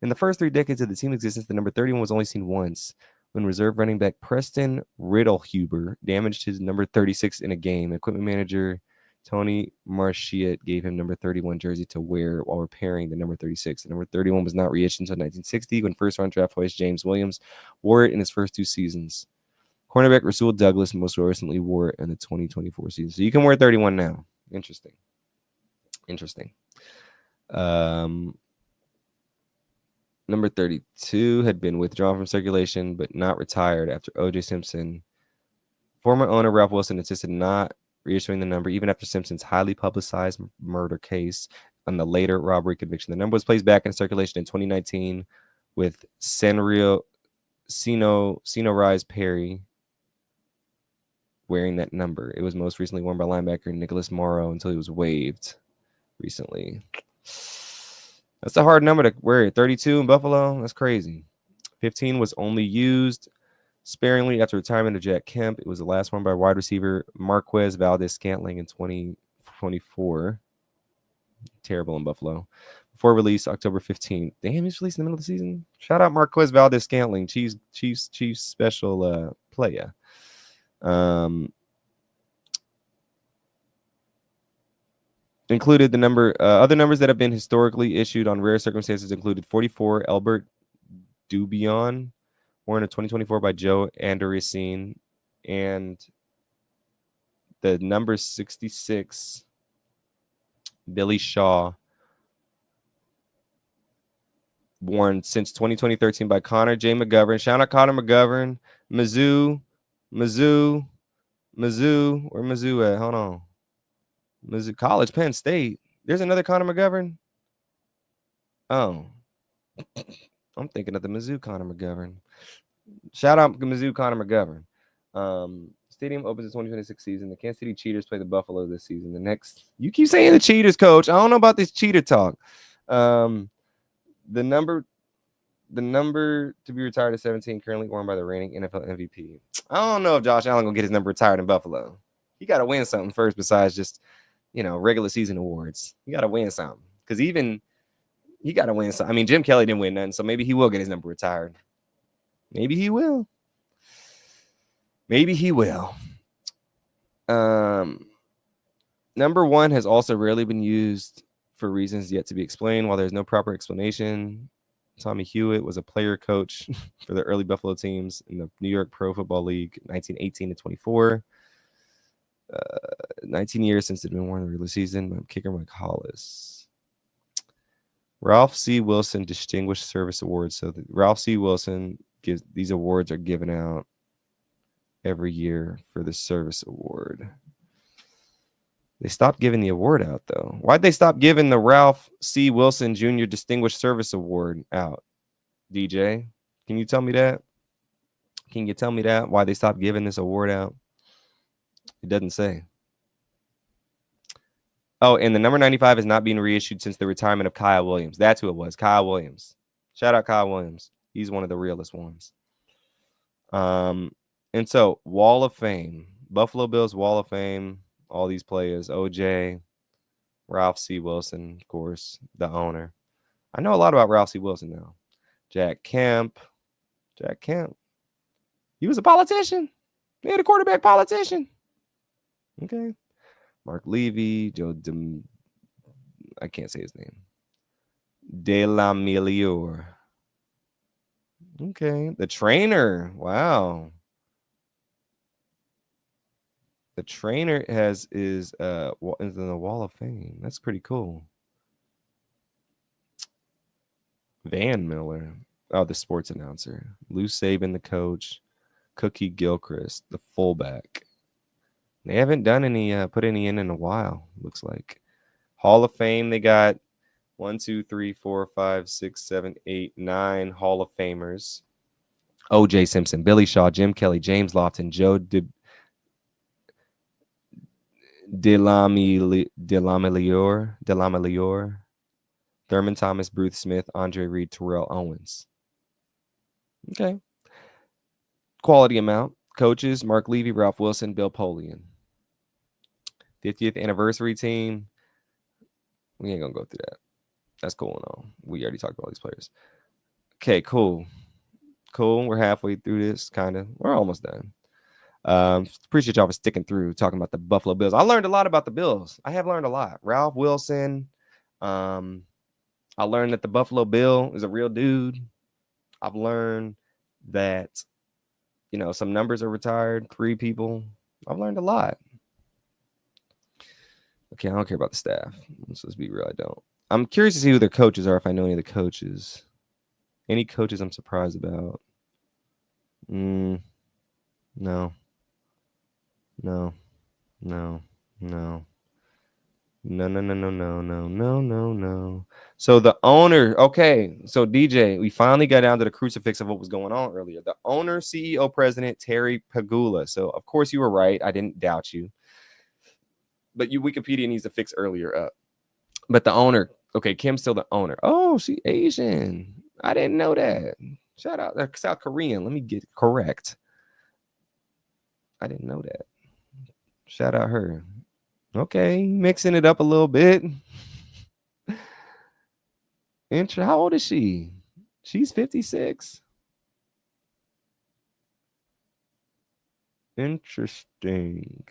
In the first 3 decades of the team's existence, the number 31 was only seen once when reserve running back Preston Riddlehuber damaged his number 36 in a game. Equipment manager Tony Marchiet gave him number 31 jersey to wear while repairing the number 36. The number 31 was not reissued until 1960 when first-round draft choice James Williams wore it in his first 2 seasons. Cornerback Rasul Douglas most recently wore it in the 2024 season. So you can wear 31 now. Interesting. Number 32 had been withdrawn from circulation but not retired after O.J. Simpson. Former owner Ralph Wilson insisted not reissuing the number even after Simpson's highly publicized murder case on the later robbery conviction. The number was placed back in circulation in 2019 with Senrio Rise Perry wearing that number. It was most recently worn by linebacker Nicholas Morrow until he was waived recently. That's a hard number to wear. 32 in Buffalo, that's crazy. 15 was only used sparingly after retirement of Jack Kemp. It was the last one by wide receiver Marquez Valdez-Scantling in 2024. Terrible in Buffalo. Before release, October 15th. Damn, he's released in the middle of the season. Shout out Marquez Valdez-Scantling, Chiefs special player. Included the number, other numbers that have been historically issued on rare circumstances included 44 Albert Dubion, worn in 2024 by Joe Andoricine, and the number 66 Billy Shaw, worn since 2013 by Connor J. McGovern. Shout out Connor McGovern. Mizzou. Where Mizzou at? Hold on. Mizzou College, Penn State. There's another Connor McGovern. Oh, I'm thinking of the Mizzou Connor McGovern. Shout out Mizzou Connor McGovern. Stadium opens the 2026 season. The Kansas City Cheaters play the Buffalo this season. The next, you keep saying the Cheaters, coach. I don't know about this cheater talk. The number to be retired is 17, currently worn by the reigning NFL MVP. I don't know if Josh Allen gonna get his number retired in Buffalo. He got to win something first besides just, regular season awards. You got to win something because even he got to win something. I mean, Jim Kelly didn't win nothing, so maybe he will get his number retired. Maybe he will. Maybe he will. Number 1 has also rarely been used for reasons yet to be explained. While there's no proper explanation, Tommy Hewitt was a player coach for the early Buffalo teams in the New York Pro Football League, 1918 to 24. 19 years since it had been worn in the regular season. Kicker Mike Hollis. Ralph C. Wilson Distinguished Service Award. So Ralph C. Wilson gives these awards are given out every year for the service award. They stopped giving the award out, though. Why'd they stop giving the Ralph C. Wilson Jr. Distinguished Service Award out? DJ, can you tell me that? Can you tell me that? Why they stopped giving this award out? It doesn't say. Oh, and the number 95 is not being reissued since the retirement of Kyle Williams. That's who it was. Kyle Williams. Shout out Kyle Williams. He's one of the realest ones. And so Wall of Fame, Buffalo Bills Wall of Fame, all these players, OJ, Ralph C. Wilson, of course, the owner. I know a lot about Ralph C. Wilson now. Jack Kemp. He was a politician. He had a quarterback politician. Okay. Mark Levy, I can't say his name. De La Melior. Okay. The trainer. Wow. The trainer is in the Wall of Fame. That's pretty cool. Van Miller. Oh, the sports announcer. Lou Saban, the coach. Cookie Gilchrist, the fullback. They haven't done any, put any in a while, looks like. Hall of Fame, they got 1, 2, 3, 4, 5, 6, 7, 8, 9 Hall of Famers. O.J. Simpson, Billy Shaw, Jim Kelly, James Lofton, Joe DeLamelior, Thurman Thomas, Bruce Smith, Andre Reed, Terrell Owens. Okay. Quality amount. Coaches, Mark Levy, Ralph Wilson, Bill Polian. 50th anniversary team. We ain't going to go through that. That's cool and all. We already talked about all these players. Okay, cool. We're halfway through this, kind of. We're almost done. Appreciate y'all for sticking through talking about the Buffalo Bills. I learned a lot about the Bills. I have learned a lot. Ralph Wilson. I learned that the Buffalo Bill is a real dude. I've learned that, some numbers are retired. 3 people. I've learned a lot. Okay, I don't care about the staff. Let's be real, I don't. I'm curious to see who their coaches are, if I know any of the coaches. Any coaches I'm surprised about? No. So the owner, okay. So DJ, we finally got down to the crucifix of what was going on earlier. The owner, CEO, president, Terry Pagula. So of course you were right. I didn't doubt you. But Wikipedia needs to fix earlier up. But the owner, okay, Kim's still the owner. Oh, she Asian. I didn't know that. Shout out South Korean. Let me get it correct. I didn't know that. Shout out her. Okay, mixing it up a little bit. How old is she? She's 56. Interesting.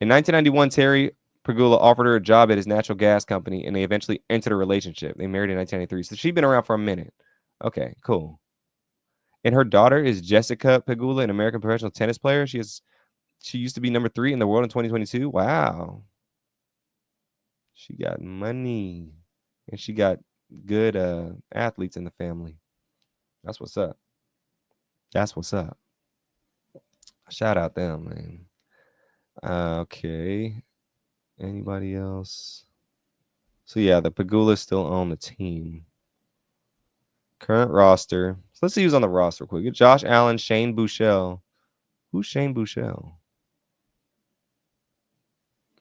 In 1991, Terry Pagula offered her a job at his natural gas company, and they eventually entered a relationship. They married in 1993, so she's been around for a minute. Okay, cool. And her daughter is Jessica Pagula, an American professional tennis player. She used to be number 3 in the world in 2022. Wow. She got money. And she got good athletes in the family. That's what's up. Shout out them, man. Okay. Anybody else? So yeah, the Pagula's still on the team. Current roster. So let's see who's on the roster real quick. Josh Allen, Shane Buechele. Who's Shane Buechele?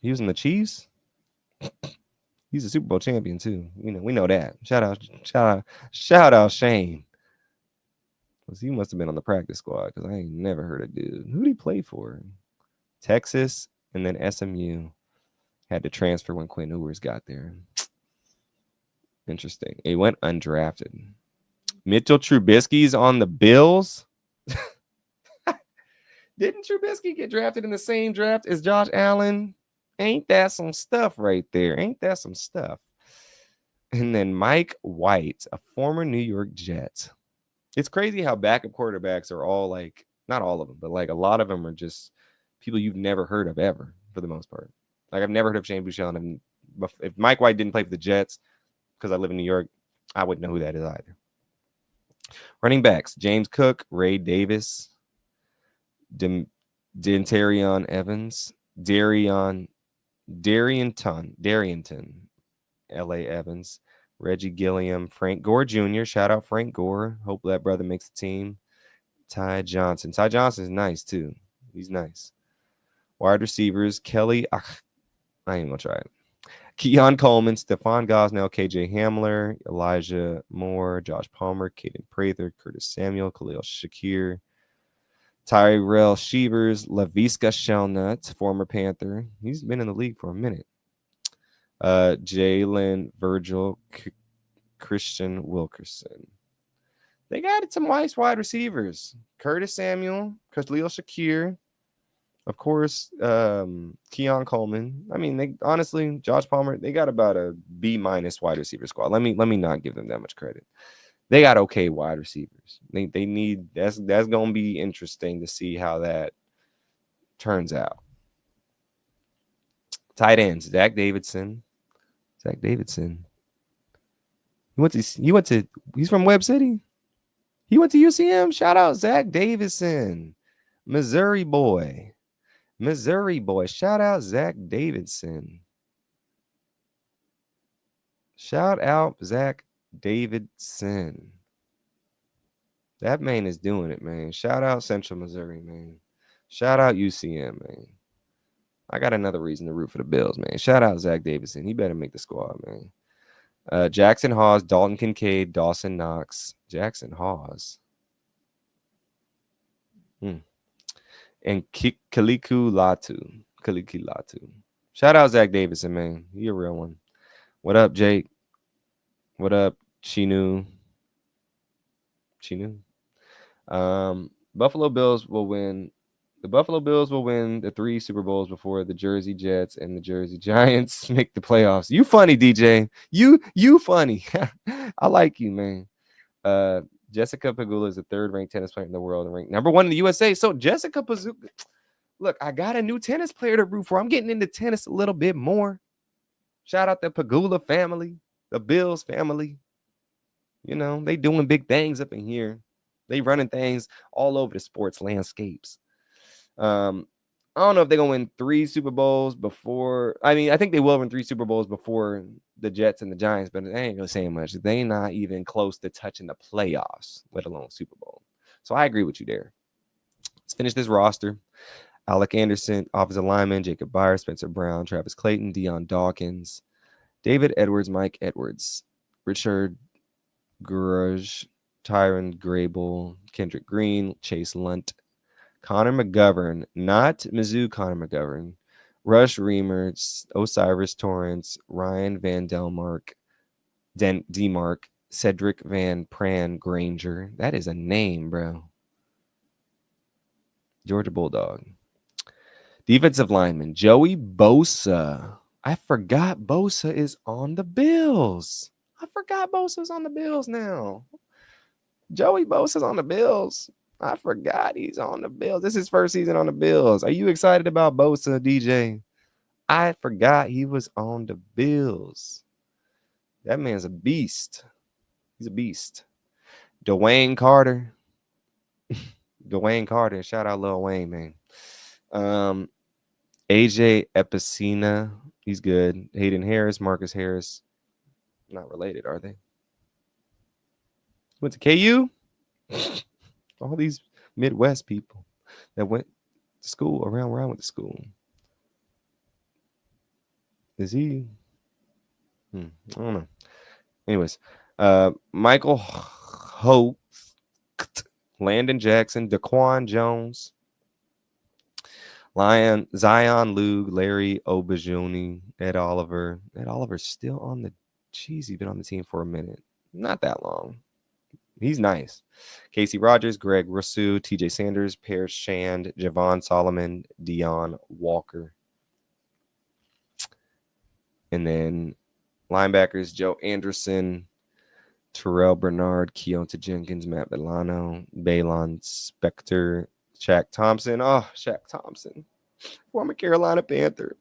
He was in the Chiefs. He's a Super Bowl champion too. We know that. Shout out Shane. He must have been on the practice squad because I ain't never heard of dude. Who did he play for? Texas and then SMU. Had to transfer when Quinn Ewers got there. Interesting. He went undrafted. Mitchell Trubisky's on the Bills. Didn't Trubisky get drafted in the same draft as Josh Allen? Ain't that some stuff right there? Ain't that some stuff? And then Mike White, a former New York Jet. It's crazy how backup quarterbacks are all like, not all of them, but like a lot of them are just people you've never heard of ever, for the most part. Like I've never heard of Shane Buechele. And if Mike White didn't play for the Jets, because I live in New York, I wouldn't know who that is either. Running backs: James Cook, Ray Davis, Dentarion Evans, Darrionton, L.A. Evans, Reggie Gilliam, Frank Gore Jr. Shout out Frank Gore. Hope that brother makes the team. Ty Johnson. Ty Johnson is nice too. He's nice. Wide receivers: Kelly. I ain't gonna try it. Keon Coleman, Stephon Gosnell, KJ Hamler, Elijah Moore, Josh Palmer, Caden Prather, Curtis Samuel, Khalil Shakir, Tyrell Shevers, Laviska Shelnut, former Panther. He's been in the league for a minute. Jalen Virgil, Christian Wilkerson. They got some nice wide receivers. Curtis Samuel, Khalil Shakir, of course, Keon Coleman. I mean, they honestly, Josh Palmer, they got about a B- wide receiver squad. Let me not give them that much credit. They got okay wide receivers. They need that's gonna be interesting to see how that turns out. Tight ends: Zach Davidson. He's from Webb City. He went to UCM. Shout out Zach Davidson, Missouri boy. Shout out Zach Davidson. That man is doing it, man. Shout out Central Missouri, man. Shout out UCM, man. I got another reason to root for the Bills, man. Shout out Zach Davidson. He better make the squad, man. Jackson Hawes, Dalton Kincaid, Dawson Knox, Jackson Hawes. And Kaliku Latu. Shout out Zach Davidson, man. He a real one. What up, Jake? What up, Chinu? Buffalo Bills will win. The Buffalo Bills will win the 3 Super Bowls before the Jersey Jets and the Jersey Giants make the playoffs. You funny, DJ. You funny. I like you, man. Jessica Pegula is the 3rd-ranked tennis player in the world and ranked number 1 in the USA. So Jessica Pegula, look, I got a new tennis player to root for. I'm getting into tennis a little bit more. Shout out the Pegula family, the Bills family. You know, they doing big things up in here. They running things all over the sports landscapes. I don't know if they're going to win 3 Super Bowls before. I mean, I think they will win 3 Super Bowls before the Jets and the Giants, but they ain't really saying much. They not even close to touching the playoffs, let alone Super Bowl. So I agree with you there. Let's finish this roster. Alec Anderson, offensive lineman, Jacob Byers, Spencer Brown, Travis Clayton, Deion Dawkins, David Edwards, Mike Edwards, Richard Gurge, Tyron Grable, Kendrick Green, Chase Lunt, Connor McGovern, not Mizzou Connor McGovern, Rush Reamer, Osiris Torrance, Ryan Van Delmark, Demark, Cedric Van Pran Granger. That is a name, bro. Georgia Bulldog. Defensive lineman, Joey Bosa. I forgot Bosa is on the Bills. I forgot Bosa's on the Bills now. Joey Bosa's on the Bills. I forgot he's on the Bills. This is his first season on the Bills. Are you excited about Bosa, DJ? I forgot he was on the Bills. That man's a beast. He's a beast. Dwayne Carter. Shout out Lil Wayne, man. AJ Epicena. He's good. Hayden Harris, Marcus Harris, Not related, are they? Went to KU? All these Midwest people that went to school around where I went to school. Is he? I don't know. Anyways, Michael Hope, Landon Jackson, Daquan Jones, Zion Lug, Larry Obajuni, Ed Oliver. Ed Oliver's still on the. Jeez, he's been on the team for a minute. Not that long. He's nice. Casey Rogers, Greg Rousseau, TJ Sanders, Pear Shand, Javon Solomon, Dion Walker. And then linebackers, Joe Anderson, Terrell Bernard, Keonta Jenkins, Matt Milano, Balon Spector, Shaq Thompson. Oh, Shaq Thompson. Former Carolina Panther.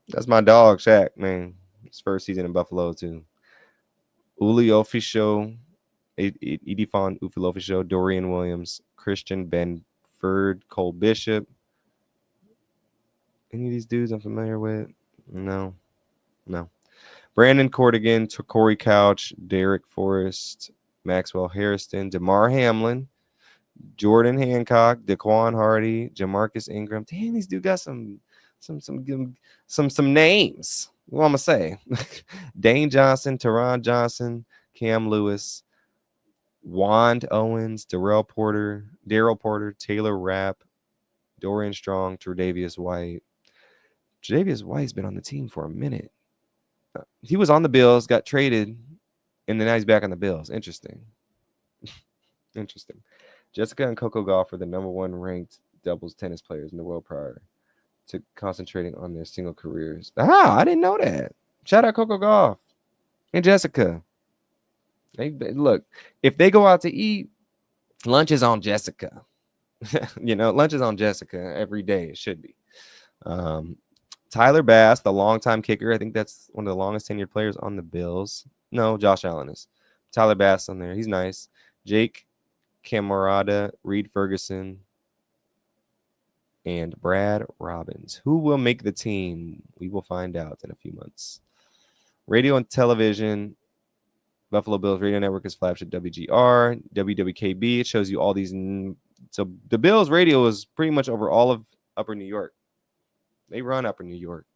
That's my dog, Shaq, man. His first season in Buffalo, too. Uli Official, Edifon Ufilofficial, Dorian Williams, Christian Benford, Cole Bishop. Any of these dudes I'm familiar with? No. Brandon Cordigan, Corey Couch, Derek Forrest, Maxwell Harrison, DeMar Hamlin, Jordan Hancock, Daquan Hardy, Jamarcus Ingram. Damn, these dudes got some names. What I'm gonna say? Dane Johnson, Teron Johnson, Cam Lewis, Wand Owens, Daryl Porter, Taylor Rapp, Dorian Strong, Tre'Davious White. Tre'Davious White's been on the team for a minute. He was on the Bills, got traded, and then now he's back on the Bills. Interesting. Jessica and Coco Gauff are the number one ranked doubles tennis players in the world prior to concentrating on their single careers. I didn't know that. Shout out Coco Gauff and Jessica. Look, if they go out to eat, lunch is on Jessica. Lunch is on Jessica every day. It should be. Tyler Bass, the longtime kicker. I think that's one of the longest tenured players on the Bills. No, Josh Allen is. Tyler Bass on there. He's nice. Jake Camarada, Reed Ferguson, and Brad Robbins. Who will make the team? We will find out in a few months. Radio and television. Buffalo Bills Radio Network is flagship WGR, WWKB. It shows you all these. So the Bills radio is pretty much over all of Upper New York. They run Upper New York.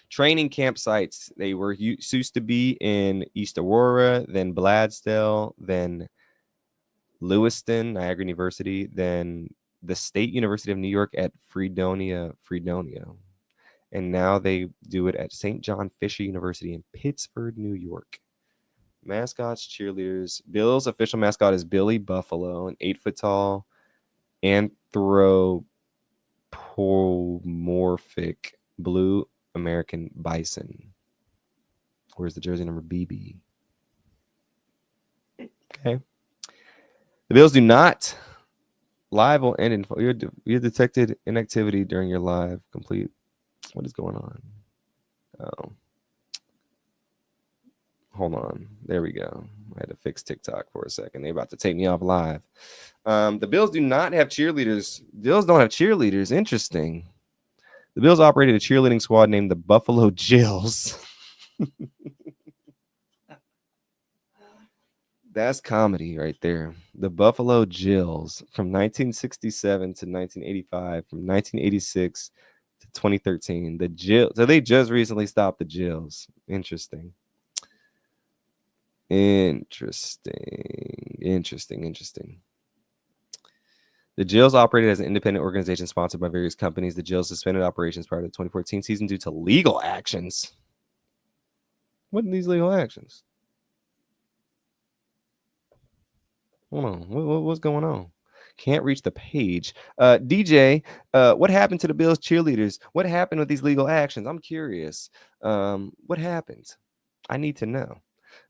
Training campsites. They were used to be in East Aurora, then Bladsdell, then Lewiston, Niagara University, then the State University of New York at Fredonia. And now they do it at St. John Fisher University in Pittsford, New York. Mascots, cheerleaders. Bills' official mascot is Billy Buffalo, an 8-foot-tall anthropomorphic blue American bison. Where's the jersey number? BB. Okay. The Bills do not. Live will end in. You detected inactivity during your live. Complete. What is going on? Oh. Hold on. There we go. I had to fix TikTok for a second. They're about to take me off live. The Bills do not have cheerleaders. Bills don't have cheerleaders. Interesting. The Bills operated a cheerleading squad named the Buffalo Jills. That's comedy right there. The Buffalo Jills from 1967 to 1985, from 1986 to 2013. The Jills. So they just recently stopped the Jills. Interesting. The Jills operated as an independent organization sponsored by various companies. The Jills suspended operations prior to the 2014 season due to legal actions. What are these legal actions? Hold on. What's going on? Can't reach the page. DJ, what happened to the Bills cheerleaders? What happened with these legal actions? I'm curious. What happened? I need to know.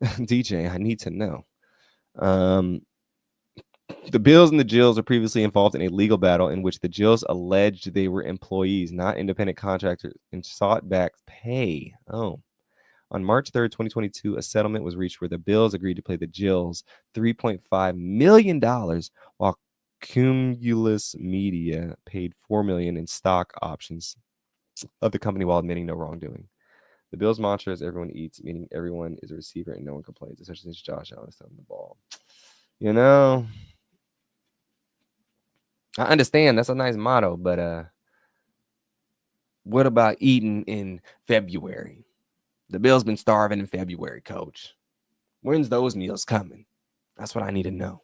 DJ, I need to know. The Bills and the Jills are previously involved in a legal battle in which the Jills alleged they were employees, not independent contractors, and sought back pay. Oh. On March 3rd, 2022, a settlement was reached where the Bills agreed to pay the Jills $3.5 million, while Cumulus Media paid $4 million in stock options of the company while admitting no wrongdoing. The Bills' mantra is everyone eats, meaning everyone is a receiver and no one complains, especially since Josh Allen is throwing the ball. You know, I understand that's a nice motto, but what about eating in February? The Bills been starving in February, coach. When's those meals coming? That's what I need to know.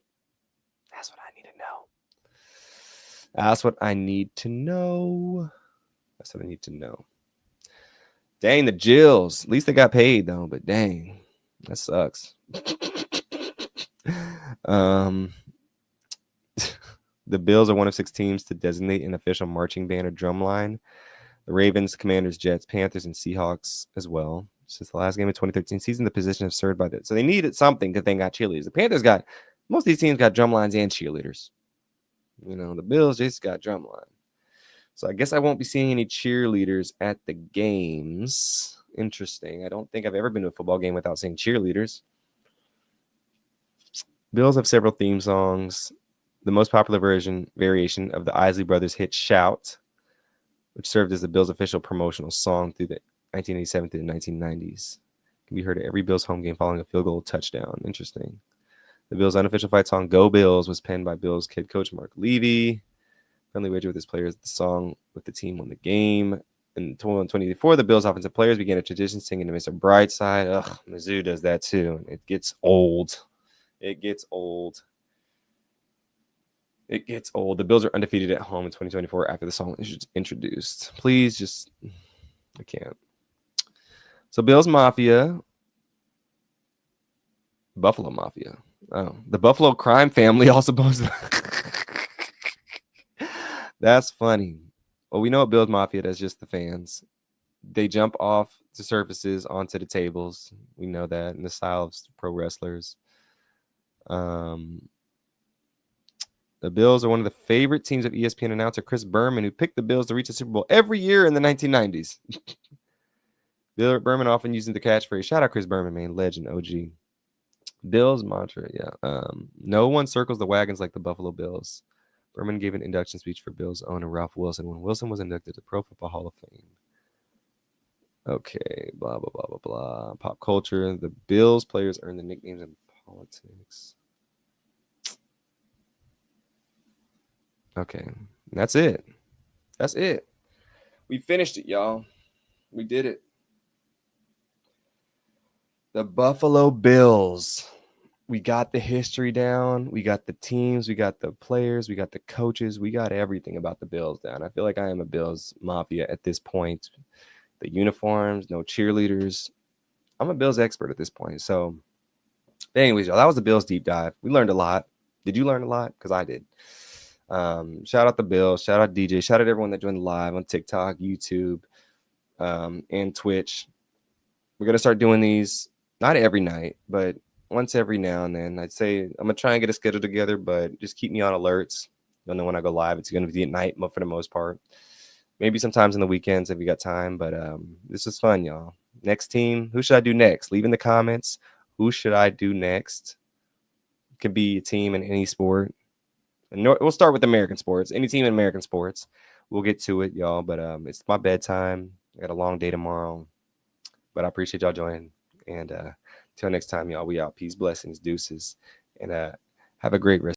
That's what I need to know. That's what I need to know. That's what I need to know. Dang, the Jills. At least they got paid, though, but dang, that sucks. The Bills are one of 6 teams to designate an official marching band or drum line. The Ravens, Commanders, Jets, Panthers, and Seahawks as well. Since the last game of 2013 season, the position is served by that. So they needed something because they got cheerleaders. The Panthers got, most of these teams got drum lines and cheerleaders. You know, the Bills just got drum line. So I guess I won't be seeing any cheerleaders at the games. Interesting. I don't think I've ever been to a football game without seeing cheerleaders. Bills have several theme songs. The most popular variation of the Isley Brothers hit Shout, which served as the Bills' official promotional song through the 1987 through the 1990s. Can be heard at every Bills home game following a field goal touchdown. Interesting. The Bills' unofficial fight song, Go Bills, was penned by Bills head coach Mark Levy. Friendly wager with his players, the song with the team won the game. In 2024, the Bills' offensive players began a tradition singing to Mr. Brightside. Ugh, Mizzou does that too. It gets old. It gets old. It gets old. The Bills are undefeated at home in 2024 after the song is introduced. Please just, I can't. So Bills Mafia, Buffalo Mafia. Oh, the Buffalo crime family also boasts. That's funny. Well, we know what Bills Mafia does, just the fans. They jump off the surfaces onto the tables. We know that in the style of pro wrestlers. The Bills are one of the favorite teams of ESPN announcer Chris Berman, who picked the Bills to reach the Super Bowl every year in the 1990s. Bill Berman often using the catchphrase. Shout out Chris Berman, man. Legend, OG. Bills mantra, yeah. No one circles the wagons like the Buffalo Bills. Berman gave an induction speech for Bills owner Ralph Wilson when Wilson was inducted to the Pro Football Hall of Fame. Okay, blah, blah, blah, blah, blah. Pop culture. The Bills players earn the nicknames in politics. Okay, that's it. That's it. We finished it, y'all. We did it. The Buffalo Bills. We got the history down. We got the teams. We got the players. We got the coaches. We got everything about the Bills down. I feel like I am a Bills mafia at this point. The uniforms, no cheerleaders. I'm a Bills expert at this point. So, anyways, y'all, that was the Bills deep dive. We learned a lot. Did you learn a lot? Because I did. Shout out the Bills. Shout out DJ. Shout out everyone that joined live on TikTok, YouTube, and Twitch. We're going to start doing these, not every night, but once every now and then. I'd say I'm going to try and get a schedule together, but just keep me on alerts. You'll know when I go live. It's going to be at night for the most part. Maybe sometimes on the weekends if you got time, but this is fun, y'all. Next team, who should I do next? Leave in the comments. Who should I do next? It could be a team in any sport. And we'll start with American sports. Any team in American sports. We'll get to it, y'all. But it's my bedtime. I got a long day tomorrow. But I appreciate y'all joining. And till next time, y'all, we out. Peace, blessings, deuces. And have a great rest.